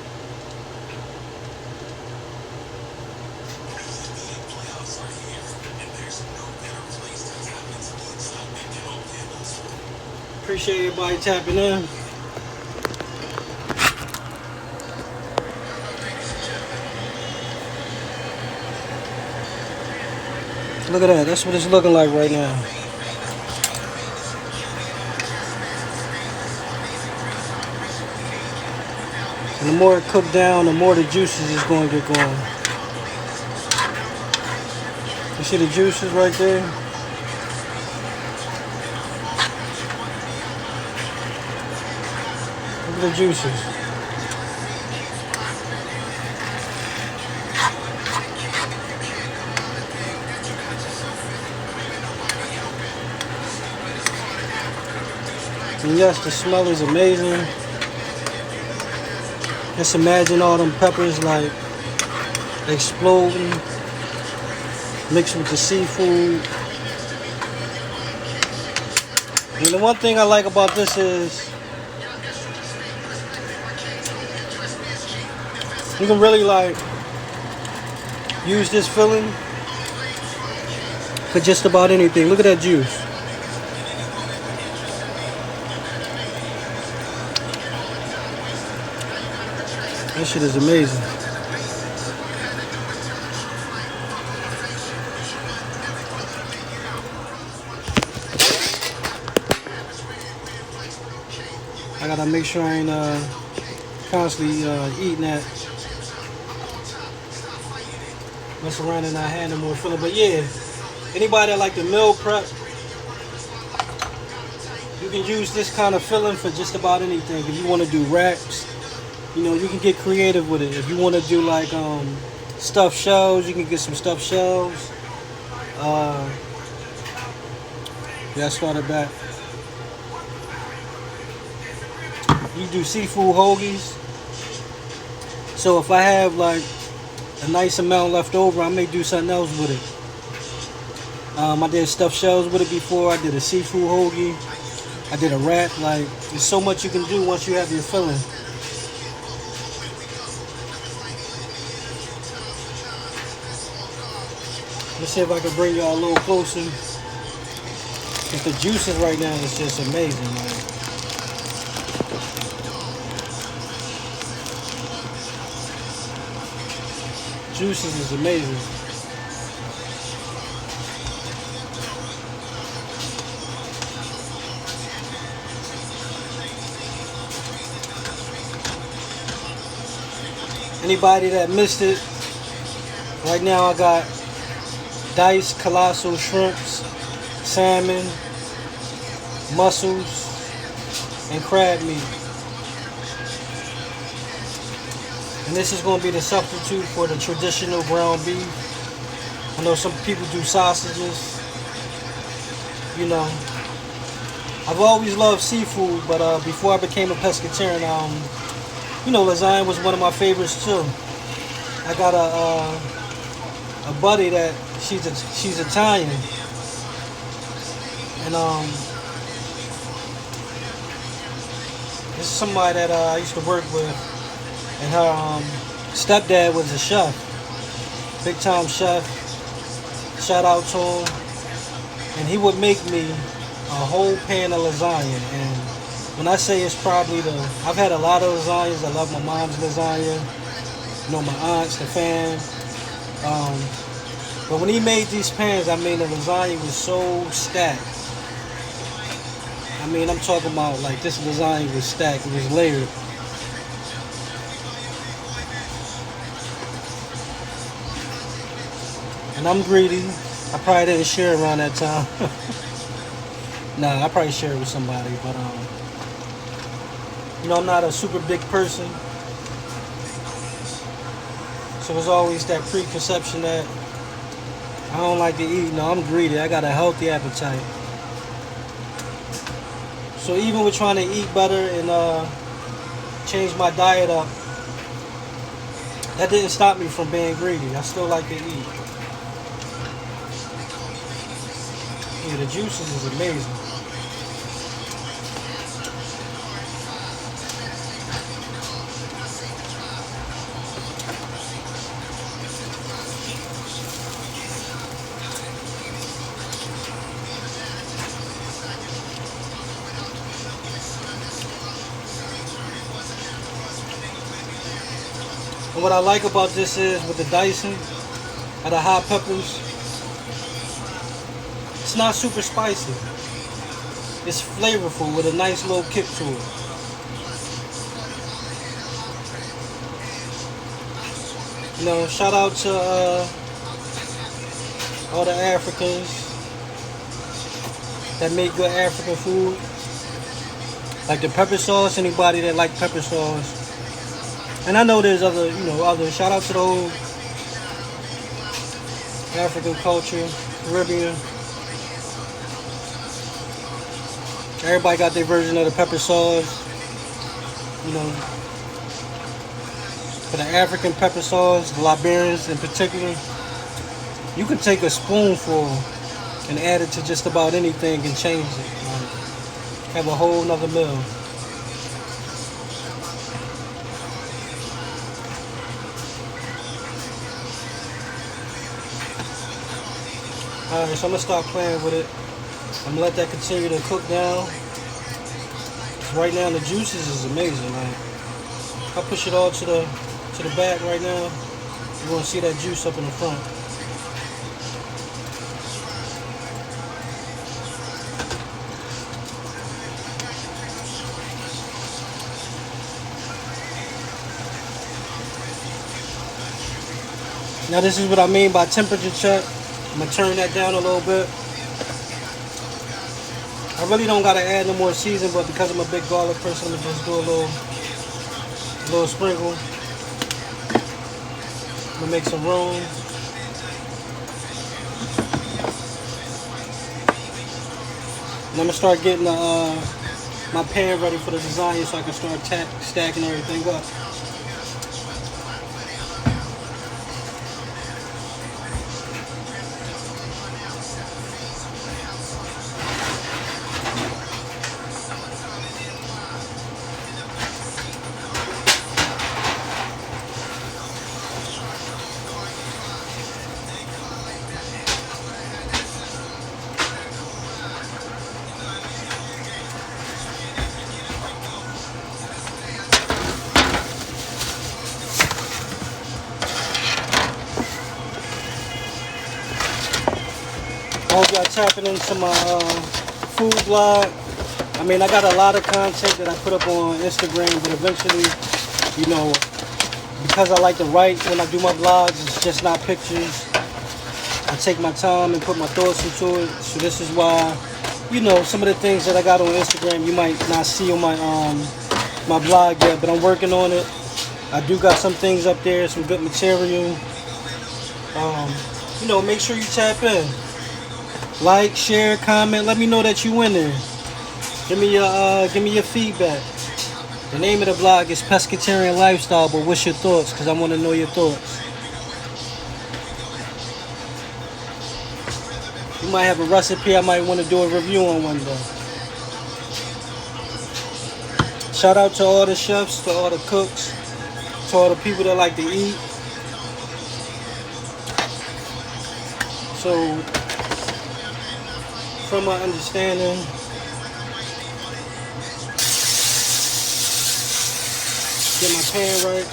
Appreciate everybody tapping in. Look at that. That's what it's looking like right now. And the more it cooked down, the more the juices is going to get going. You see the juices right there? Look at the juices. And yes, the smell is amazing. Just imagine all them peppers like exploding, mixed with the seafood. And the one thing I like about this is you can really like use this filling for just about anything. Look at that juice. That shit is amazing. I gotta make sure I ain't constantly eating that. Mess around and not have no more filling. But yeah, anybody that like the meal prep, you can use this kind of filling for just about anything. If you want to do wraps, you know, you can get creative with it. If you want to do like stuffed shells, you can get some stuffed shells. Yeah, I started back. You do seafood hoagies. So if I have like a nice amount left over, I may do something else with it. I did stuffed shells with it before. I did a seafood hoagie. I did a wrap. Like, there's so much you can do once you have your filling. Let's see if I can bring y'all a little closer. Because the juices right now is just amazing, man. Juices is amazing. Anybody that missed it, right now I got diced colossal shrimps, salmon, mussels, and crab meat. And this is going to be the substitute for the traditional ground beef. I know some people do sausages. You know, I've always loved seafood, but before I became a pescatarian, you know, lasagna was one of my favorites too. I got a buddy that she's Italian, and this is somebody that I used to work with. And her stepdad was a chef, big time chef. Shout out to him. And he would make me a whole pan of lasagna. And When I say it's probably the, I've had a lot of lasagnas. I love my mom's lasagna. You know, my aunt's, the fam. Um, but when he made these pans, I mean, the lasagna was so stacked. I mean, I'm talking about like this lasagna was stacked. It was layered. And I'm greedy. I probably didn't share around that time. Nah, I probably shared with somebody, but you know, I'm not a super big person, so there's always that preconception that I don't like to eat. No, I'm greedy. I got a healthy appetite. So even with trying to eat better and change my diet up, that didn't stop me from being greedy. I still like to eat. Yeah, the juices is amazing. And what I like about this is with the dicing of the hot peppers, it's not super spicy. It's flavorful with a nice little kick to it. You know, shout out to all the Africans that make good African food. Like the pepper sauce, anybody that like pepper sauce. And I know there's other, you know, other. Shout out to the whole African culture, Caribbean. Everybody got their version of the pepper sauce. You know, for the African pepper sauce, the Liberians in particular, you can take a spoonful and add it to just about anything and change it. Like, have a whole nother meal. Alright, so I'm gonna start playing with it. I'm gonna let that continue to cook down. Right now the juices is amazing. Like, I'll push it all to the back right now. You're gonna see that juice up in the front. Now this is what I mean by temperature check. I'm gonna turn that down a little bit. I really don't gotta add no more season, but because I'm a big garlic person, I'm gonna just do a little sprinkle. I'm gonna make some room. And I'm gonna start getting my pan ready for the lasagna so I can start stacking everything up. I hope y'all tapping into my food blog. I mean, I got a lot of content that I put up on Instagram, but eventually, you know, because I like to write when I do my blogs, it's just not pictures. I take my time and put my thoughts into it. So this is why, you know, some of the things that I got on Instagram you might not see on my blog yet, but I'm working on it. I do got some things up there, some good material. You know, make sure you tap in. Like, share, comment. Let me know that you in there. Give me your feedback. The name of the blog is Pescatarian Lifestyle, but what's your thoughts? Because I want to know your thoughts. You might have a recipe I might want to do a review on one day. Shout out to all the chefs, to all the cooks, to all the people that like to eat. So, from my understanding, pan right.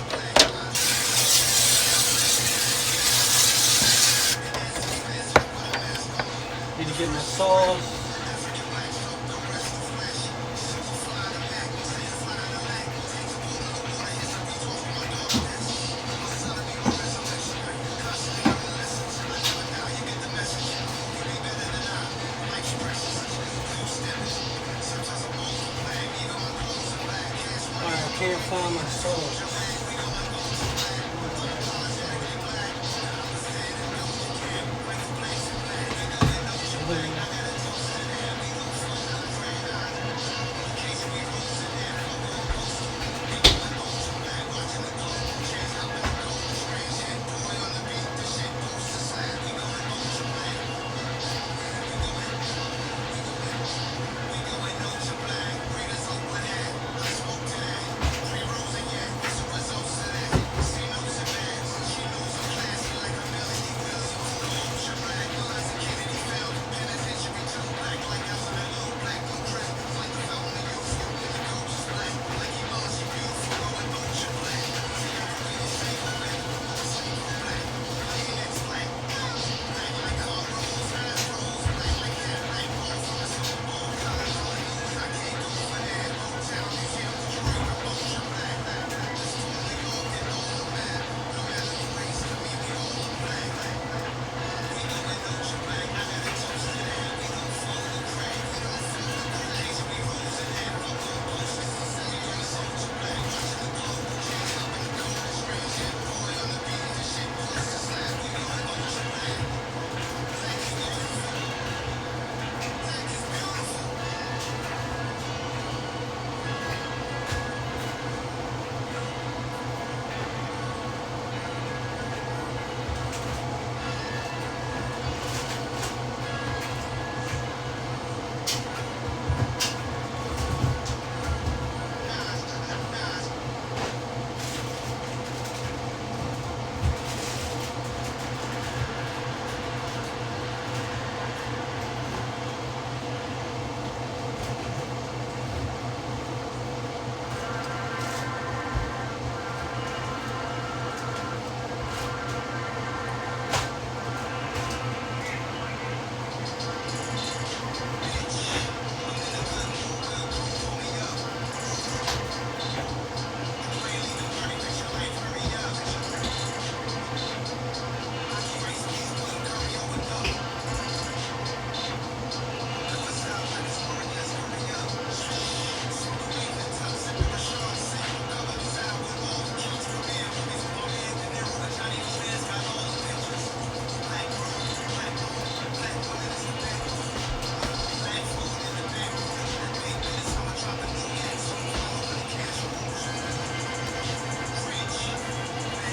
Need to get my sauce. Alright, I can't find my sauce.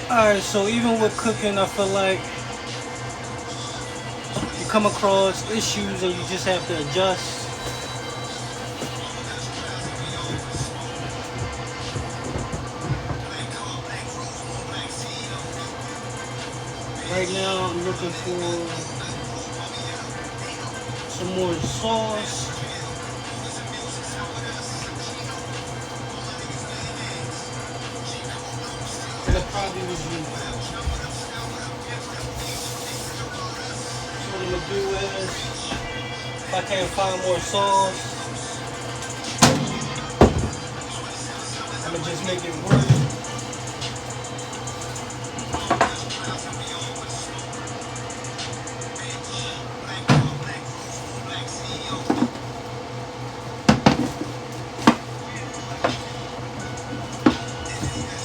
Alright, so even with cooking, I feel like you come across issues and you just have to adjust. Right now, I'm looking for some more sauce. And I probably was using. So what I'm gonna do is, if I can't find more sauce, I'm gonna just make it work.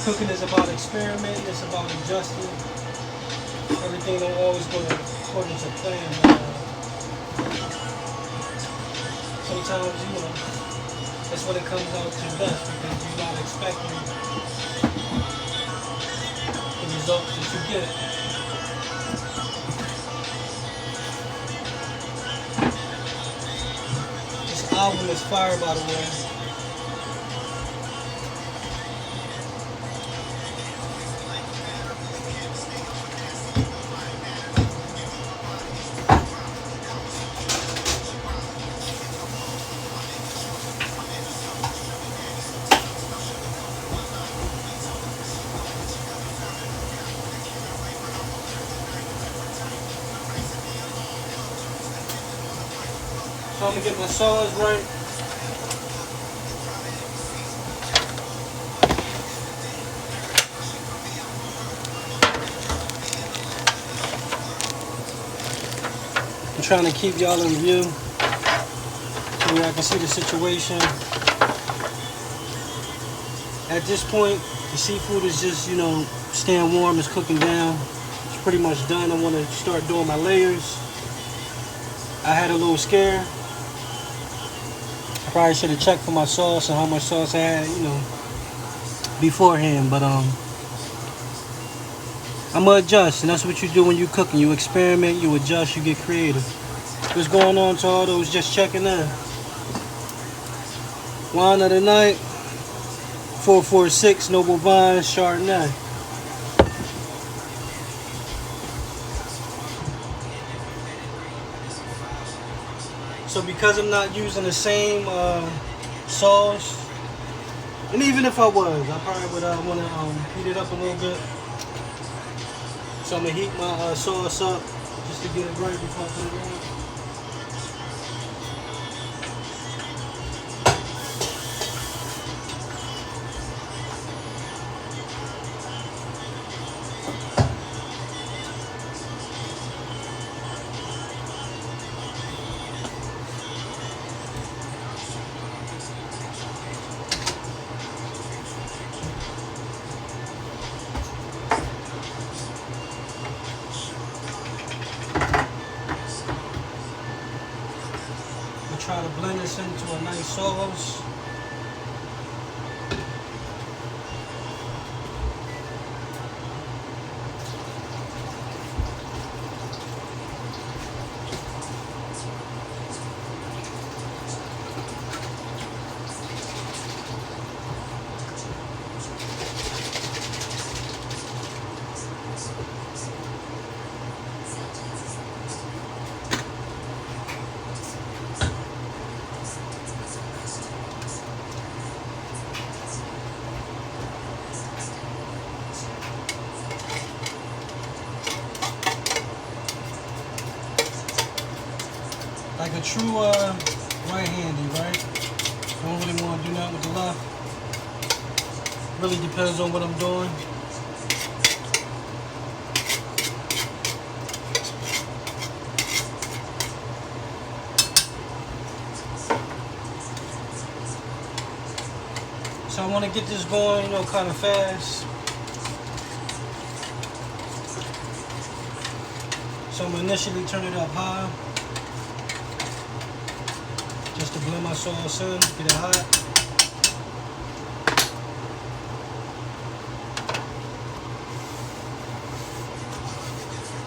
Cooking is about experimenting, it's about adjusting. Everything don't always go according to plan, but sometimes, you know, that's when it comes out to best because you're not expecting the results that you get. This album is fire, by the way. So I'm gonna get my sauce right. I'm trying to keep y'all in view so y'all can see the situation. At this point, the seafood is just, you know, staying warm, it's cooking down. It's pretty much done. I want to start doing my layers. I had a little scare. I probably should have checked for my sauce and how much sauce I had, you know, beforehand. But I'm gonna adjust, and that's what you do when you cooking. You experiment, you adjust, you get creative. What's going on to all those just checking in? Wine of the night, 446 Noble Vine Chardonnay. So because I'm not using the same sauce, and even if I was, I probably would want to heat it up a little bit. So I'm gonna heat my sauce up just to get it right before I put it on. Try to blend this into a nice sauce. Like a true right-handy, right? Don't really want to do that with the left. Really depends on what I'm doing. So I want to get this going, you know, kind of fast. So I'm initially turn it up high. Just to blend my sauce in, get it hot.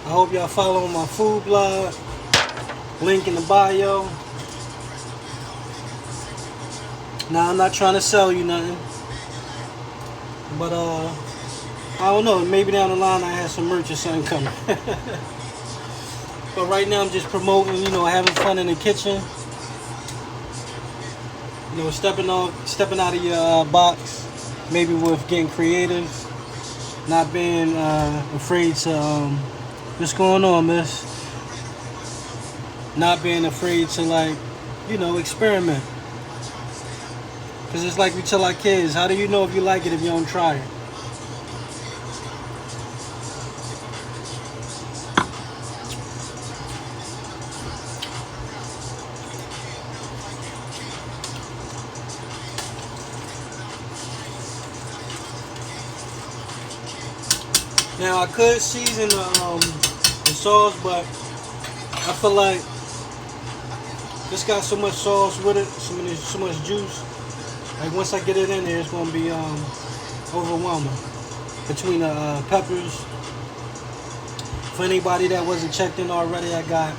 I hope y'all follow my food blog. Link in the bio. Now I'm not trying to sell you nothing. But I don't know, maybe down the line I have some merch or something coming. But right now I'm just promoting, you know, having fun in the kitchen. You know, stepping out of your box, maybe with getting creative, not being afraid to, what's going on, miss? Not being afraid to, like, you know, experiment. Because it's like we tell our kids, how do you know if you like it if you don't try it? Now I could season the sauce, but I feel like this got so much sauce with it, so much juice. Like once I get it in there, it's gonna be overwhelming. Between the peppers. For anybody that wasn't checked in already, I got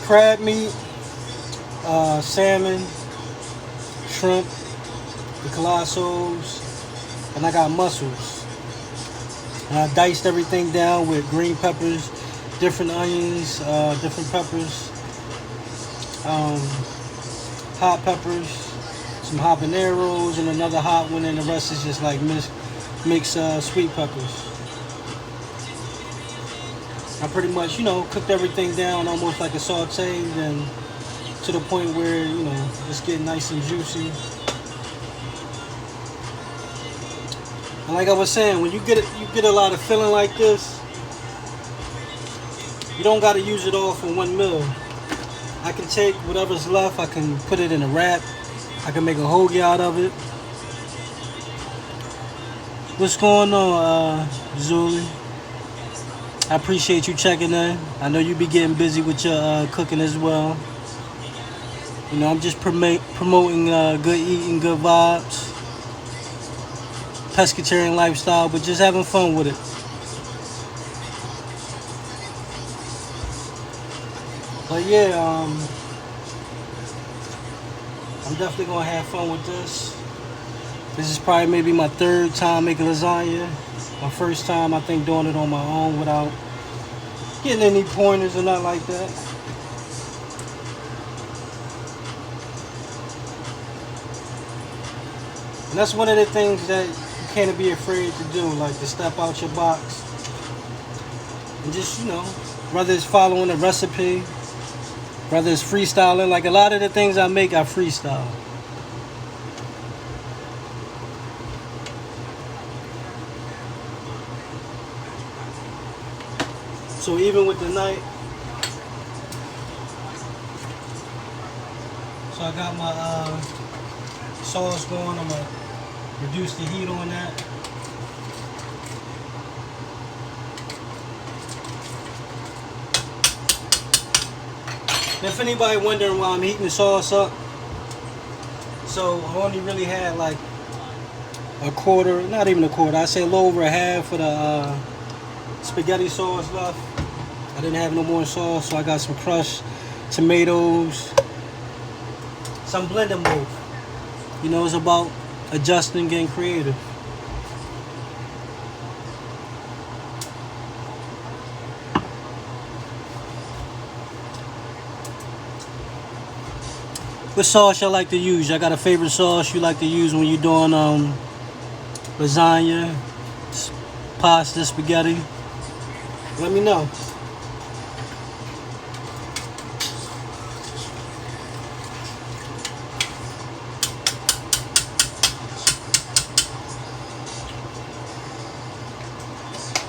crab meat, salmon, shrimp, the Colossals, and I got mussels. And I diced everything down with green peppers, different onions, different peppers, hot peppers, some habaneros, and another hot one, and the rest is just like mixed sweet peppers. I pretty much, cooked everything down almost like a saute, and to the point where, it's getting nice and juicy. And like I was saying, when you get a lot of filling like this, you don't got to use it all for one meal. I can take whatever's left, I can put it in a wrap, I can make a hoagie out of it. What's going on, Zuli? I appreciate you checking in. I know you be getting busy with your cooking as well. I'm just promoting good eating, good vibes, pescatarian lifestyle, but just having fun with it. But yeah, I'm definitely gonna have fun with this. This is probably maybe my third time making lasagna. My first time, I think, doing it on my own without getting any pointers or nothing like that. And that's one of the things that you can't be afraid to do, like to step out your box. And just, whether it's following a recipe, whether it's freestyling, like a lot of the things I make, I freestyle. So even with the night, so I got my sauce going. I'm gonna reduce the heat on that. And if anybody wondering why I'm heating the sauce up, so I only really had like a quarter, not even a quarter, I say a little over a half of the spaghetti sauce left. I didn't have no more sauce, so I got some crushed tomatoes, some blending both. It's about adjusting, getting creative. What sauce y'all like to use? Y'all got a favorite sauce you like to use when you're doing lasagna, pasta, spaghetti? Let me know.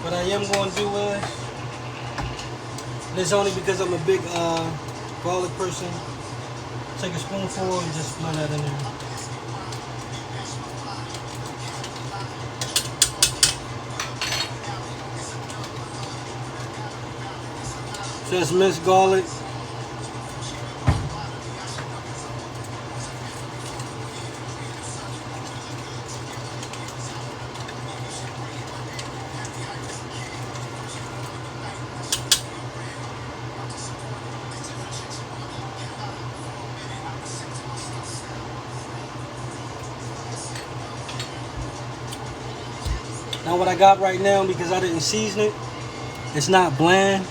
What I am going to do is, and it's only because I'm a big garlic person, take a spoonful and just blend that in there. Just minced garlic. Now what I got right now, because I didn't season it, it's not bland,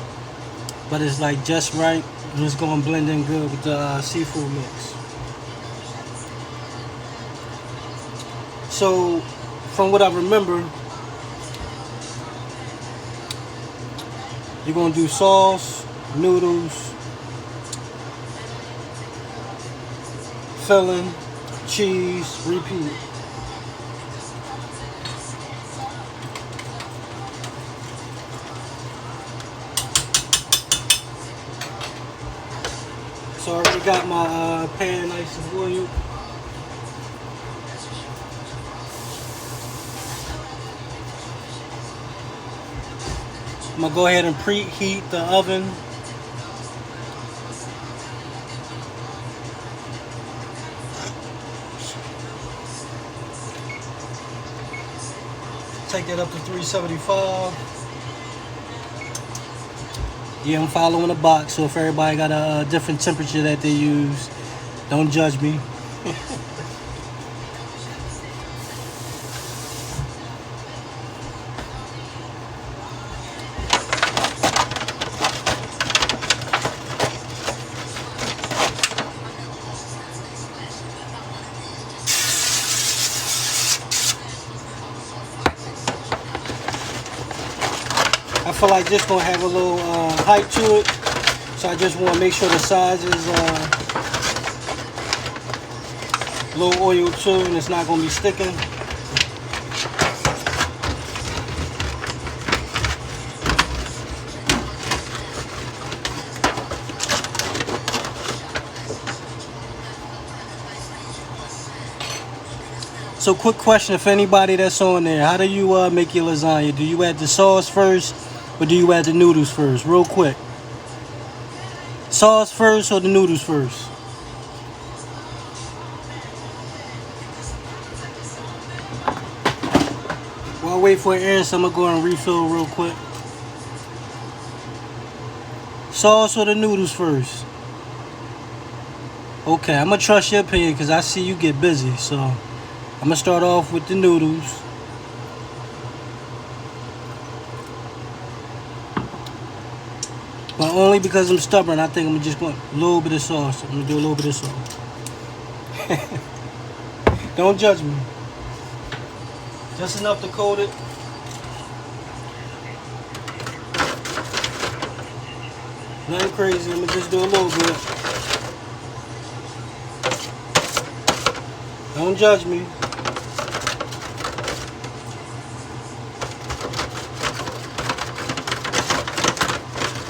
but it's like just right, and it's going to blend in good with the seafood mix. So from what I remember, you're going to do sauce, noodles, filling, cheese, repeat. So I already got my pan nice and boiled. I'm gonna go ahead and preheat the oven. Take that up to 375. Yeah, I'm following a box, so if everybody got a different temperature that they use, don't judge me. I feel like this gonna have a little height to it, so I just want to make sure the size is a little oil too, and it's not gonna be sticking. So quick question, if anybody that's on there, how do you make your lasagna? Do you add the sauce first, or do you add the noodles first? Real quick. Sauce first or the noodles first? While I wait for an answer, I'm going to go and refill real quick. Sauce or the noodles first? Okay, I'm going to trust your opinion because I see you get busy, so I'm going to start off with the noodles. But only because I'm stubborn, I think I'm just going a little bit of sauce. I'm going to do a little bit of sauce. Don't judge me. Just enough to coat it. Nothing crazy, I'm going to just do a little bit. Don't judge me.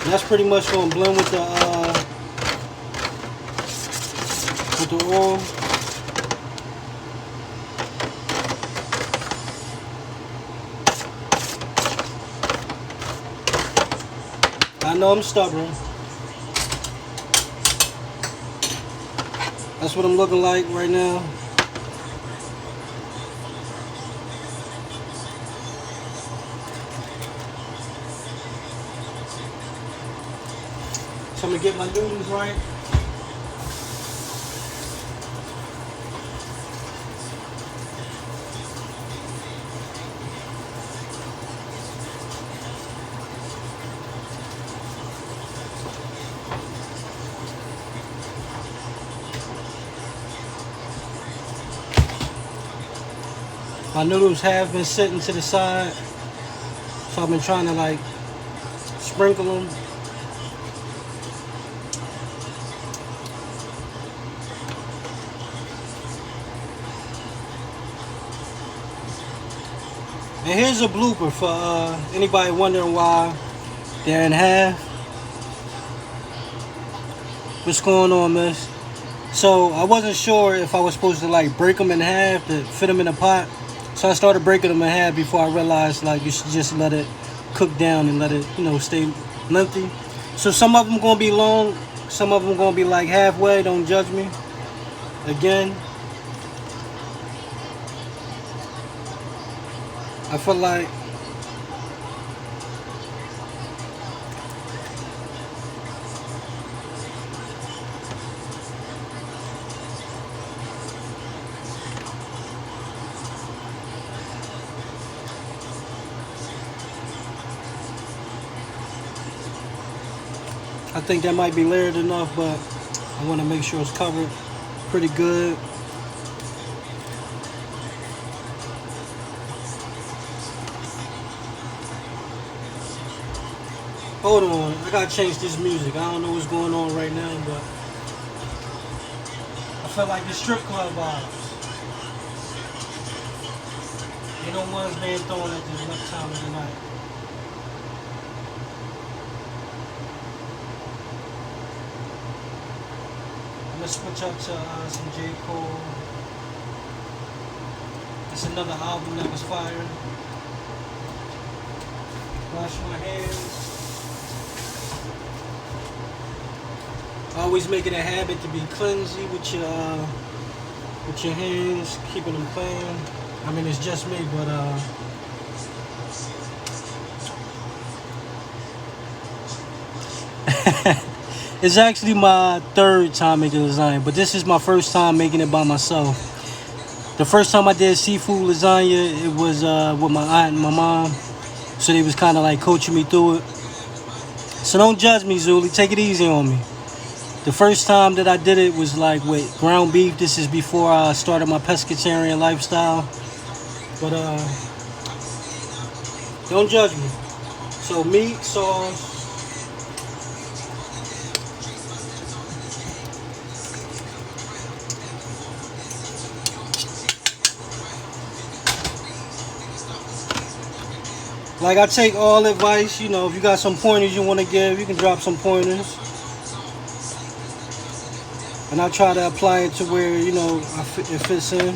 And that's pretty much going to blend with the oil. I know I'm stubborn. That's what I'm looking like right now. So I'm gonna get my noodles right. My noodles have been sitting to the side, so I've been trying to like sprinkle them. And here's a blooper for anybody wondering why they're in half. What's going on, miss? So I wasn't sure if I was supposed to like break them in half to fit them in a pot. So I started breaking them in half before I realized like you should just let it cook down and let it, you know, stay lengthy. So some of them gonna be long, some of them gonna be like halfway. Don't judge me. Again, I feel like I think that might be layered enough, but I want to make sure it's covered pretty good. Hold on, I gotta change this music. I don't know what's going on right now, but I feel like the strip club vibes. You know, one's being thrown at this much time of the night. I'm gonna switch up to some J. Cole. It's another album that was fire. Wash my hands. Always make it a habit to be cleansy with your hands, keeping them clean. I mean, it's just me, but it's actually my third time making lasagna, but this is my first time making it by myself. The first time I did seafood lasagna, it was with my aunt and my mom, so they was kind of like coaching me through it. So don't judge me, Zuli. Take it easy on me. The first time that I did it was like with ground beef. This is before I started my pescatarian lifestyle. But don't judge me. So meat, sauce. Like I take all advice, you know, if you got some pointers you want to give, you can drop some pointers. And I try to apply it to where, you know, it fits in.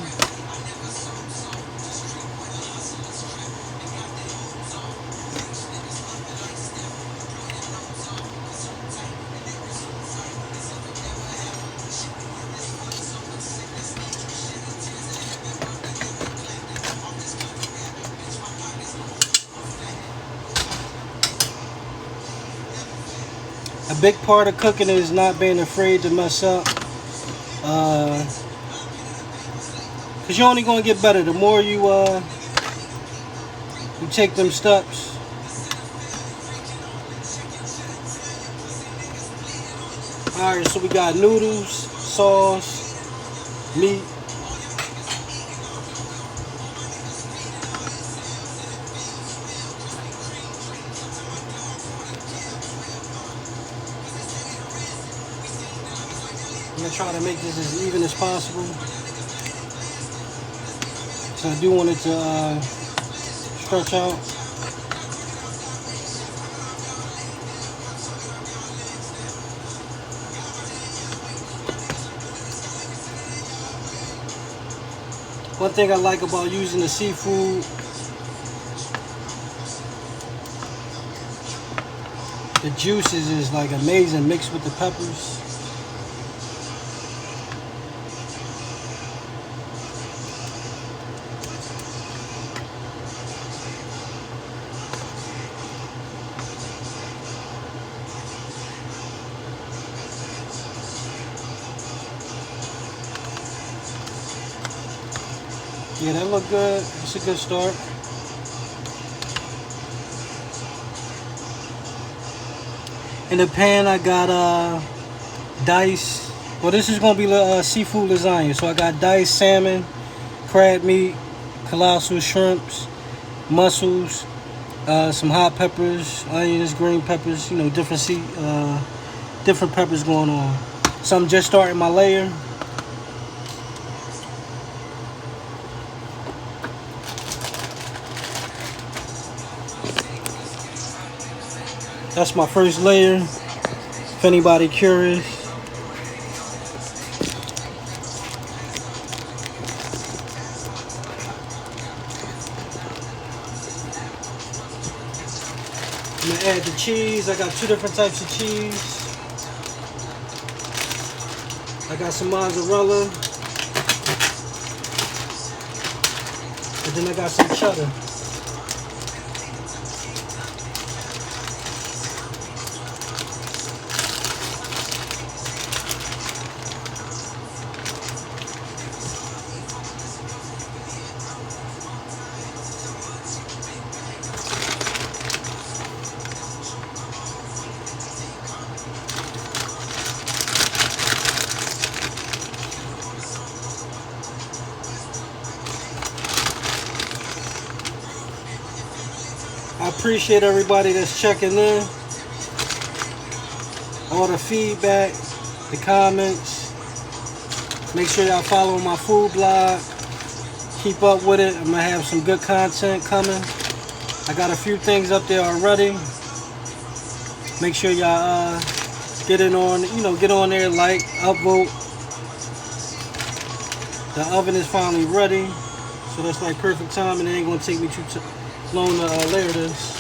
A big part of cooking is not being afraid to mess up. Cause you're only gonna get better the more you take them steps. All right, so we got noodles, sauce, meat. I'm gonna try to make this as even as possible. So I do want it to stretch out. One thing I like about using the seafood, the juices is like amazing mixed with the peppers. Yeah, that look good. It's a good start. In the pan, I got diced. Well, this is gonna be seafood lasagna. So I got diced salmon, crab meat, colossal shrimps, mussels, some hot peppers, onions, green peppers. You know, different peppers going on. So I'm just starting my layer. That's my first layer, if anybody curious. I'm gonna add the cheese. I got two different types of cheese. I got some mozzarella. And then I got some cheddar. I appreciate everybody that's checking in. All the feedback, the comments. Make sure y'all follow my food blog. Keep up with it. I'm gonna have some good content coming. I got a few things up there already. Make sure y'all get on there, like, upvote. The oven is finally ready, so that's like perfect time, and it ain't gonna take me too long to layer this.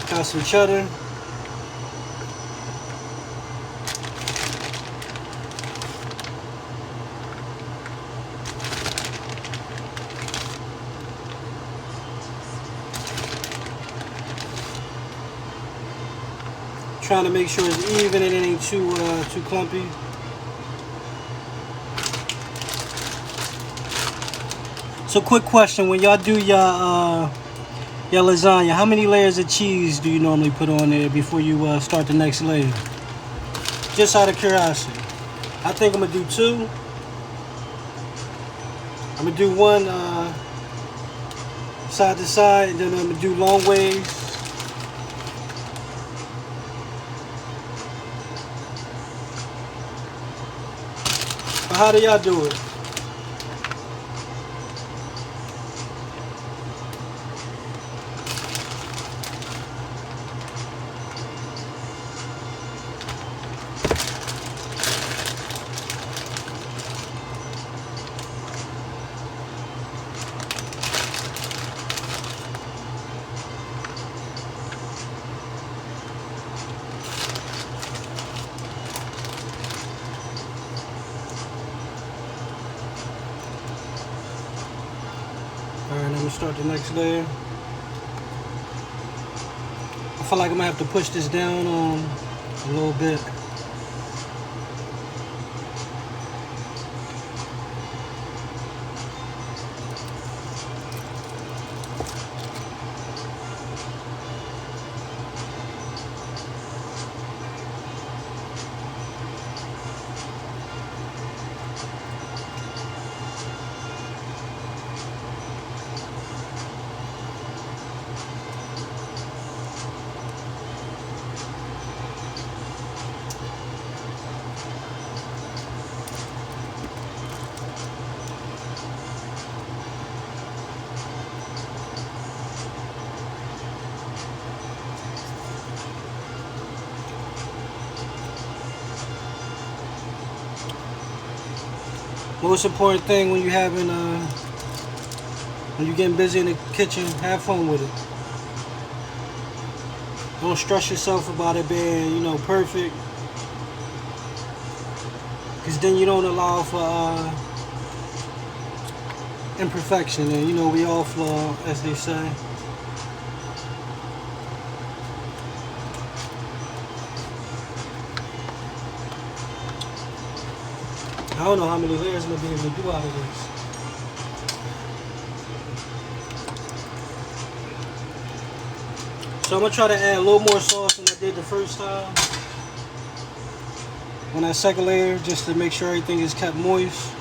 Got some cheddar. Trying to make sure it's even and it ain't too clumpy. So quick question, when y'all do your lasagna, how many layers of cheese do you normally put on there before you start the next layer? Just out of curiosity. I think I'm gonna do 2. I'm gonna do 1 side to side, and then I'm gonna do long ways. But how do y'all do it? Alright, let me start the next layer. I feel like I'm gonna have to push this down a little bit. Most important thing when you're getting busy in the kitchen, have fun with it. Don't stress yourself about it being, perfect. Because then you don't allow for imperfection, and we all flaw, as they say. I don't know how many layers I'm going to be able to do out of this. So I'm going to try to add a little more sauce than I did the first time. On that second layer, just to make sure everything is kept moist.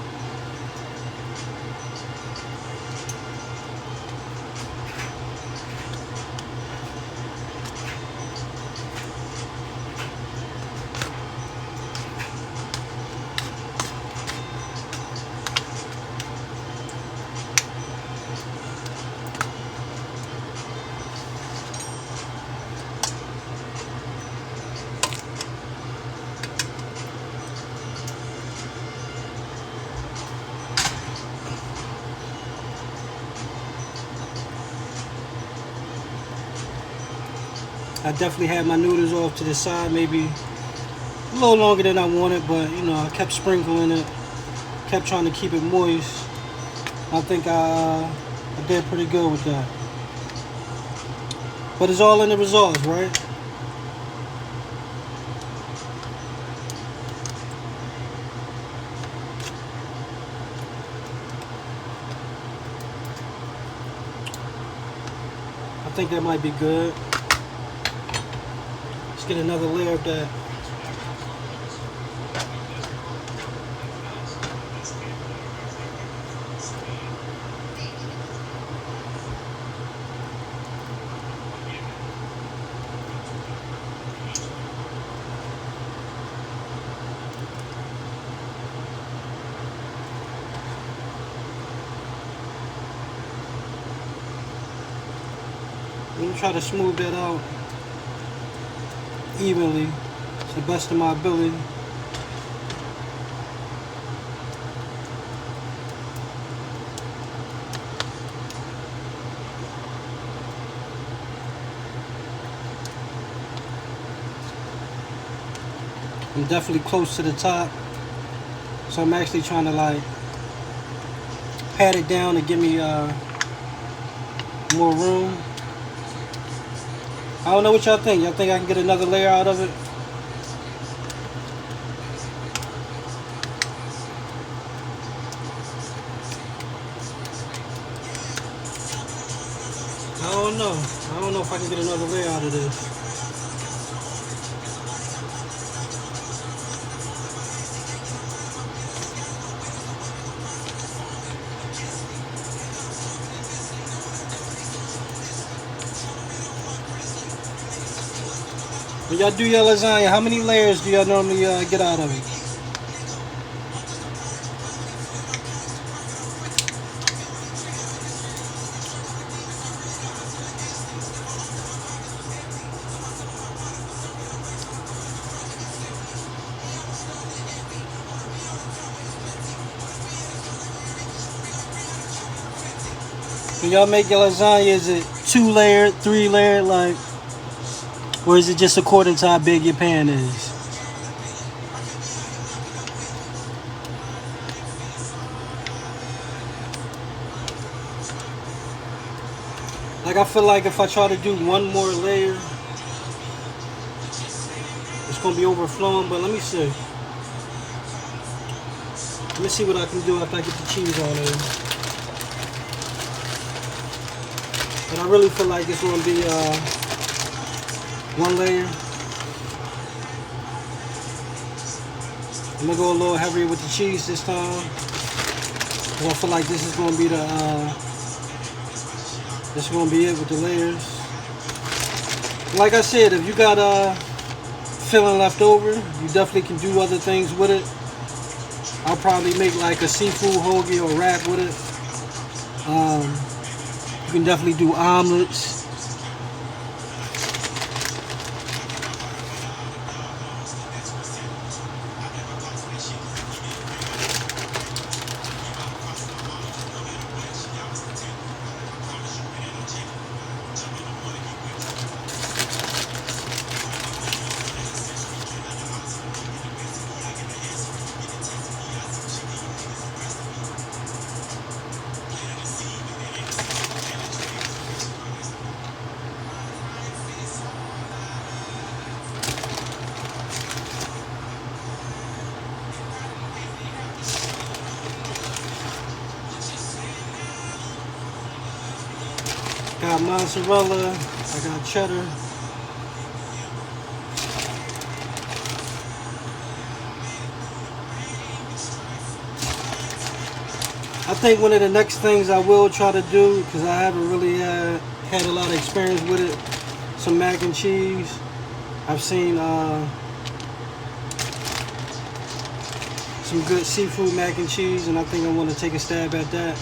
I definitely had my noodles off to the side, maybe a little longer than I wanted, but I kept sprinkling it, kept trying to keep it moist. I think I did pretty good with that. But it's all in the results, right? I think that might be good. Let's get another layer of that. I'm gonna try to smooth that out evenly to the best of my ability. I'm definitely close to the top, so I'm actually trying to pat it down to give me more room. I don't know what y'all think. Y'all think I can get another layer out of it? I don't know. I don't know if I can get another layer out of this. When y'all do your lasagna, how many layers do y'all normally get out of it? When y'all make your lasagna, is it 2-layered, 3-layered, like, or is it just according to how big your pan is? Like, I feel like if I try to do one more layer, it's gonna be overflowing, but let me see. Let me see what I can do after I get the cheese on it. But I really feel like it's gonna be one layer. I'm gonna go a little heavier with the cheese this time. I feel like this is gonna be the this is gonna be it with the layers. Like I said, if you got filling left over, you definitely can do other things with it. I'll probably make like a seafood hoagie or wrap with it. You can definitely do omelets. Got mozzarella, I got cheddar. I think one of the next things I will try to do, because I haven't really had a lot of experience with it, some mac and cheese. I've seen some good seafood mac and cheese, and I think I want to take a stab at that.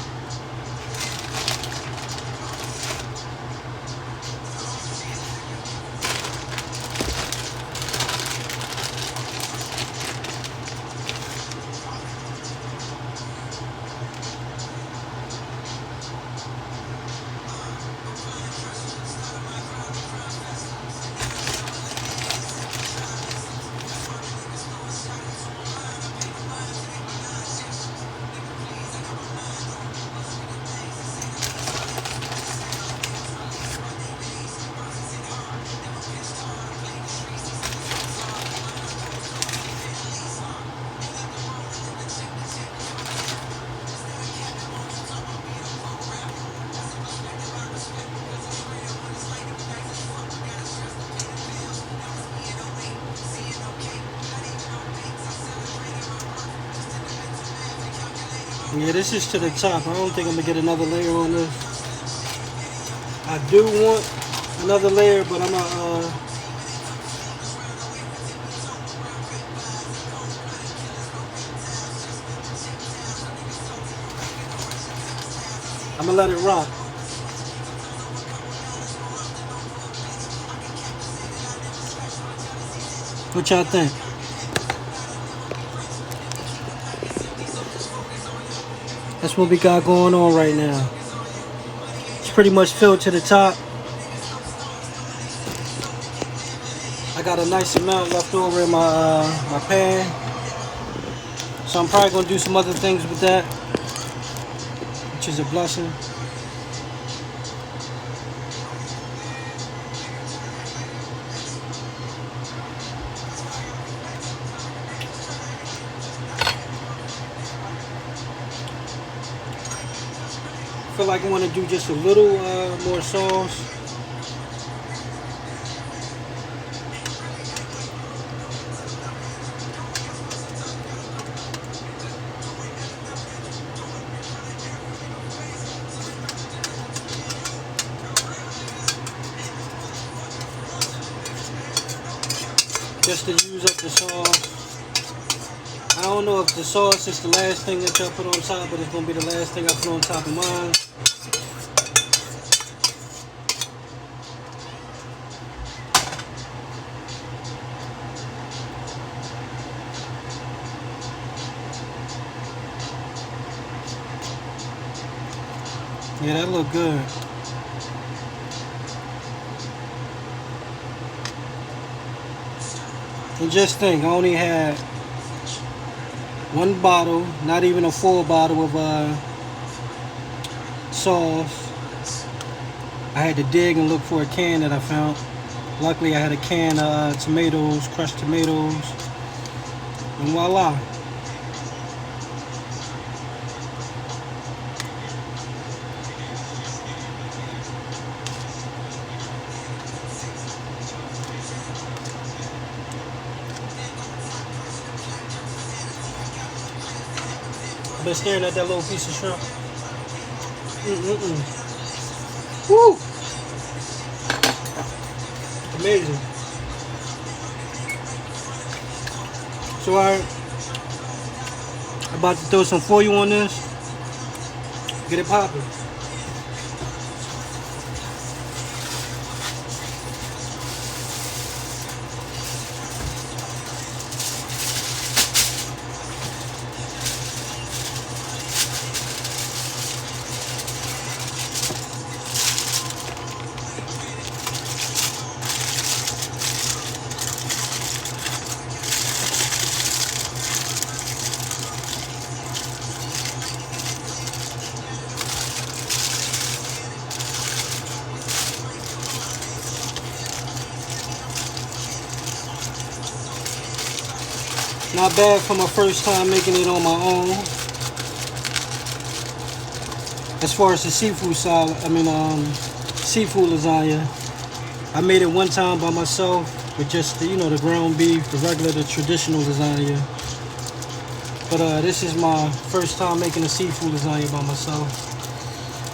Yeah, this is to the top. I don't think I'm gonna get another layer on this. I do want another layer, but I'm gonna let it rock. What y'all think? That's what we got going on right now. It's pretty much filled to the top. I got a nice amount left over in my my pan, so I'm probably gonna do some other things with that, which is a blessing. feel like I want to do just a little more sauce. Just to use up the sauce. I don't know if the sauce is the last thing that y'all put on top, but it's going to be the last thing I put on top of mine. Yeah, that look good. And just think, I only had one bottle, not even a full bottle of sauce. I had to dig and look for a can that I found. Luckily, I had a can of tomatoes, crushed tomatoes, and voila. I've been staring at that little piece of shrimp. Woo! Amazing. So I'm about to throw some foil on this. Get it popping. Not bad for my first time making it on my own. As far as the seafood salad, seafood lasagna, I made it one time by myself with just the, the ground beef, the traditional lasagna. But this is my first time making a seafood lasagna by myself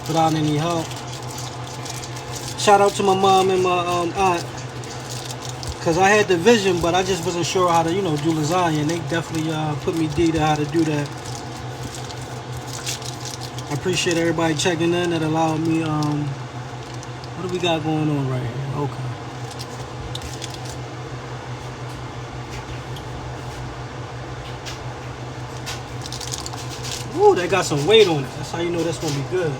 without any help. Shout out to my mom and my aunt. Because I had the vision, but I just wasn't sure how to, do lasagna. And they definitely put me to how to do that. I appreciate everybody checking in that allowed me. What do we got going on right here? Okay. Ooh, that got some weight on it. That's how you know that's going to be good.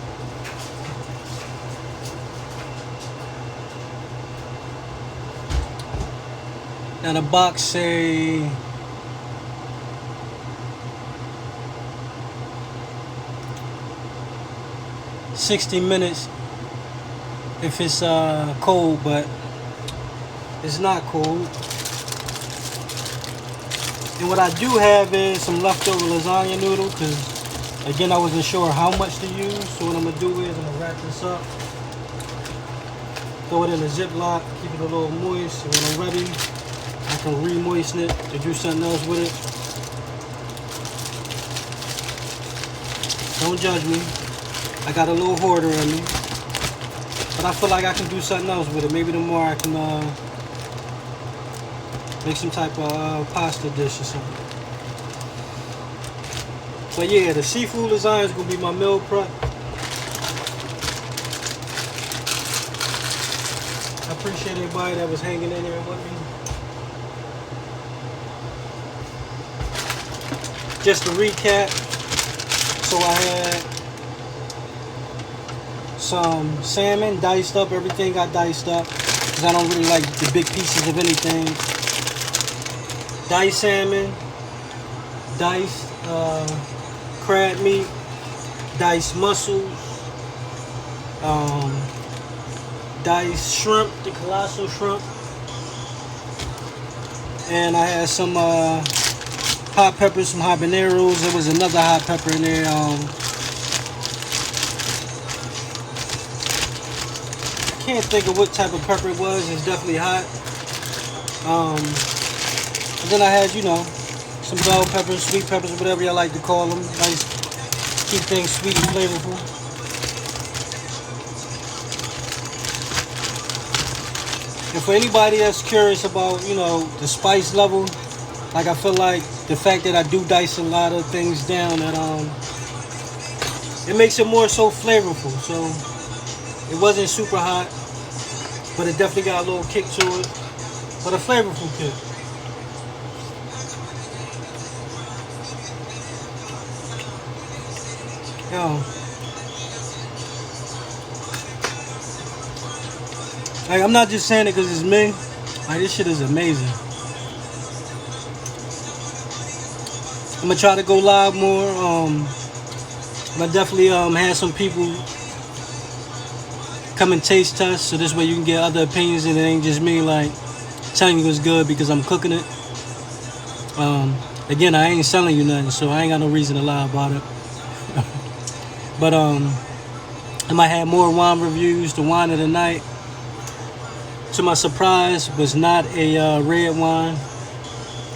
Now the box say 60 minutes if it's cold, but it's not cold. And what I do have is some leftover lasagna noodle, because again I wasn't sure how much to use. So what I'm gonna do is I'm gonna wrap this up, throw it in a Ziploc, keep it a little moist, and when I'm ready I can re-moisten it to do something else with it. Don't judge me. I got a little hoarder in me. But I feel like I can do something else with it. Maybe tomorrow I can make some type of pasta dish or something. But yeah, the seafood lasagna is going to be my meal prep. I appreciate everybody that was hanging in there with me. Just to recap, so I had some salmon diced up. Everything got diced up because I don't really like the big pieces of anything. Diced salmon, diced crab meat, diced mussels, diced shrimp, the colossal shrimp, and I had some hot peppers, some habaneros. There was another hot pepper in there. can't think of what type of pepper it was. It's definitely hot. And then I had, you know, some bell peppers, sweet peppers, whatever y'all like to call them. Nice, keep things sweet and flavorful. And for anybody that's curious about, you know, the spice level, like I feel like the fact that I do dice a lot of things down, that it makes it more so flavorful. So it wasn't super hot, but it definitely got a little kick to it, but a flavorful kick. Yo, like I'm not just saying it because it's me. Like this shit is amazing. I'm gonna try to go live more. I definitely had some people come and taste test, so this way you can get other opinions and it ain't just me like telling you it's good because I'm cooking it. Again, I ain't selling you nothing, so I ain't got no reason to lie about it. But I might have more wine reviews. The wine of the night, to my surprise, was not a red wine.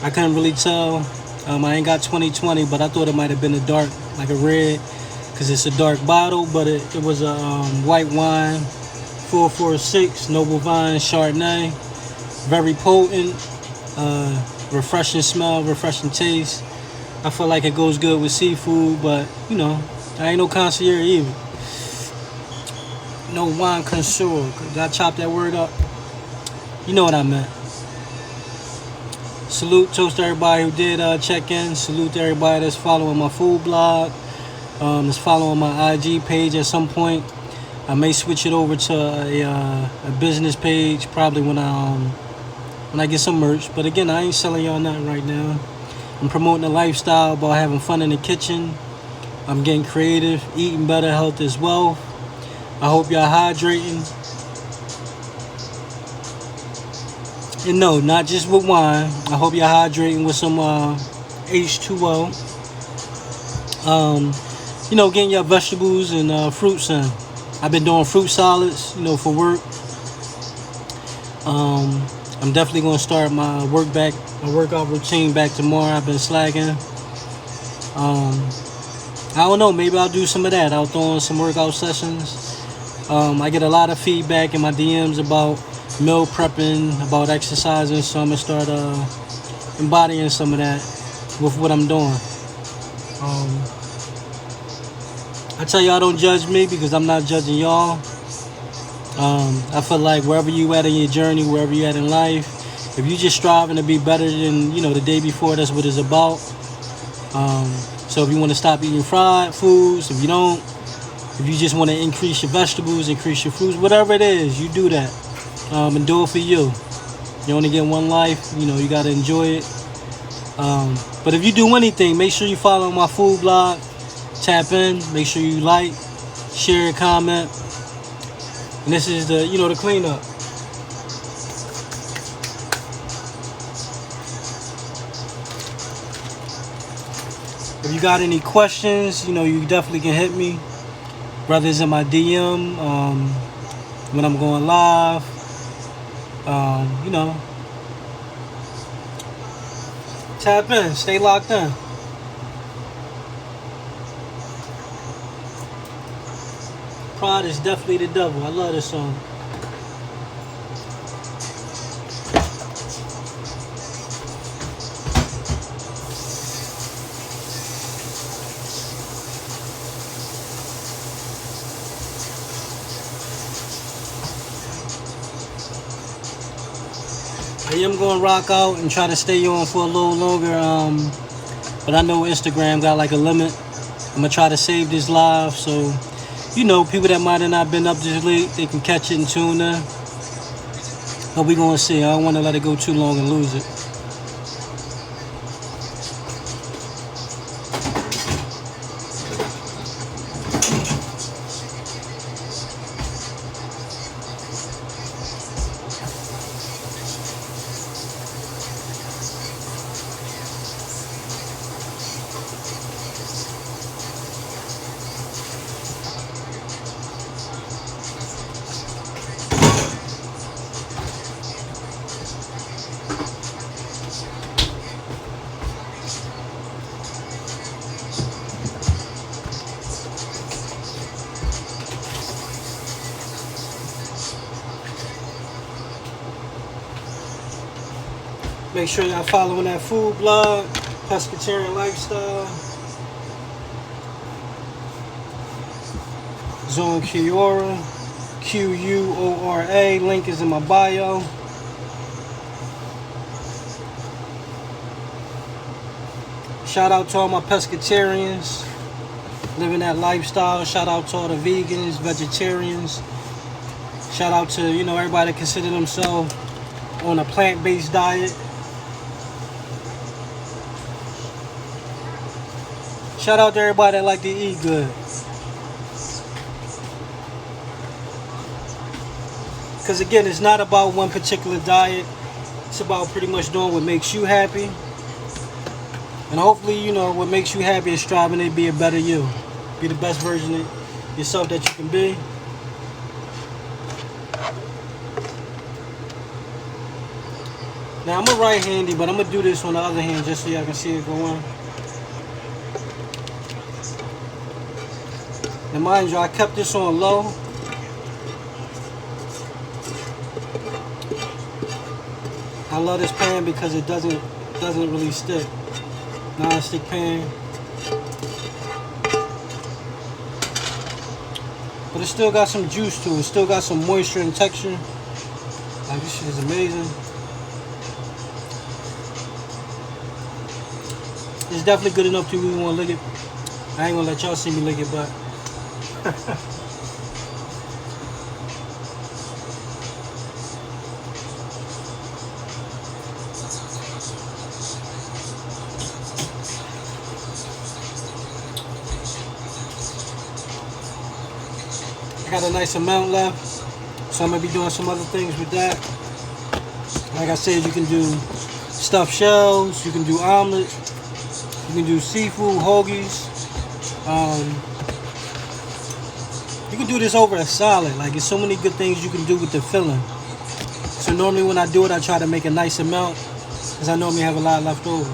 I couldn't really tell. I ain't got 2020, but I thought it might have been a dark, like a red, because it's a dark bottle, but it was a white wine, 446 Noble Vine Chardonnay. Very potent, refreshing smell, refreshing taste. I feel like it goes good with seafood, but you know, I ain't no connoisseur either. No wine connoisseur. I chop that word up. You know what I meant. Salute, toast to everybody who did check in. Salute to everybody that's following my food blog. That's following my IG page at some point. I may switch it over to a business page probably when I get some merch. But again, I ain't selling y'all nothing right now. I'm promoting a lifestyle about having fun in the kitchen. I'm getting creative, eating better, health as well. I hope y'all hydrating. And no, not just with wine. I hope y'all hydrating with some H2O. You know, getting your vegetables and fruits in. I've been doing fruit salads, you know, for work. I'm definitely gonna start my workout routine back tomorrow. I've been slacking. I don't know, maybe I'll do some of that. I'll throw in some workout sessions. I get a lot of feedback in my DMs about meal prepping, about exercising, so I'm gonna start embodying some of that with what I'm doing. I tell y'all, don't judge me because I'm not judging y'all. I feel like wherever you at in your journey, wherever you at in life, if you just striving to be better than, you know, the day before, that's what it's about. So if you want to stop eating fried foods, if you don't, if you just want to increase your vegetables, increase your fruits, whatever it is, you do that. And do it for you. You only get one life, you know, you got to enjoy it. But if you do anything, make sure you follow my food blog, tap in, make sure you like, share, comment. And this is the, you know, the cleanup. If you got any questions, you know, you definitely can hit me. Brothers in my DM, when I'm going live. You know, tap in, stay locked in. Pride is definitely the devil. I love this song. I am going to rock out and try to stay on for a little longer, but I know Instagram got like a limit. I'm going to try to save this live, so, you know, people that might have not been up this late, they can catch it and tune in. But we going to see. I don't want to let it go too long and lose it. Make sure y'all following that food blog, pescatarian lifestyle. Zone Kiora, Quora. Link is in my bio. Shout out to all my pescatarians living that lifestyle. Shout out to all the vegans, vegetarians. Shout out to, you know, everybody that consider themselves on a plant-based diet. Shout out to everybody that like to eat good. Because again, it's not about one particular diet. It's about pretty much doing what makes you happy. And hopefully, you know, what makes you happy is striving to be a better you. Be the best version of yourself that you can be. Now, I'm a right-handy, but I'm going to do this on the other hand just so y'all can see it go on. And mind you, I kept this on low. I love this pan because it doesn't really stick. Non-stick pan. But it still got some juice to it. It still got some moisture and texture. Like, this shit is amazing. It's definitely good enough to even want to lick it. I ain't gonna let y'all see me lick it, but I got a nice amount left, so I'm gonna be doing some other things with that. Like I said, you can do stuffed shells, you can do omelets, you can do seafood hoagies. You can do this over a salad. Like, there's so many good things you can do with the filling. So normally when I do it, I try to make a nice amount because I normally have a lot left over.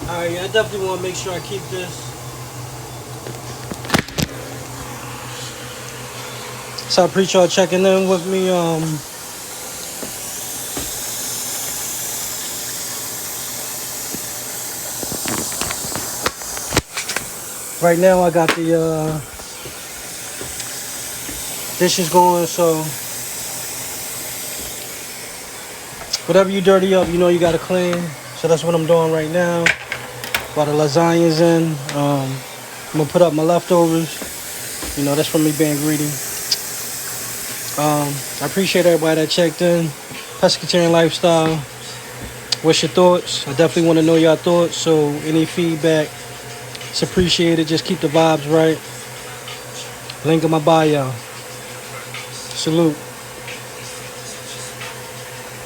Alright, I definitely want to make sure I keep this. So I appreciate y'all checking in with me. Right now I got the dishes going, so whatever you dirty up, you know you gotta clean. So that's what I'm doing right now. While the lasagna's in, I'm gonna put up my leftovers. You know, that's from me being greedy. I appreciate everybody that checked in. Pescatarian lifestyle. What's your thoughts? I definitely want to know your thoughts. So any feedback, it's appreciated. Just keep the vibes right. Link in my bio. Salute.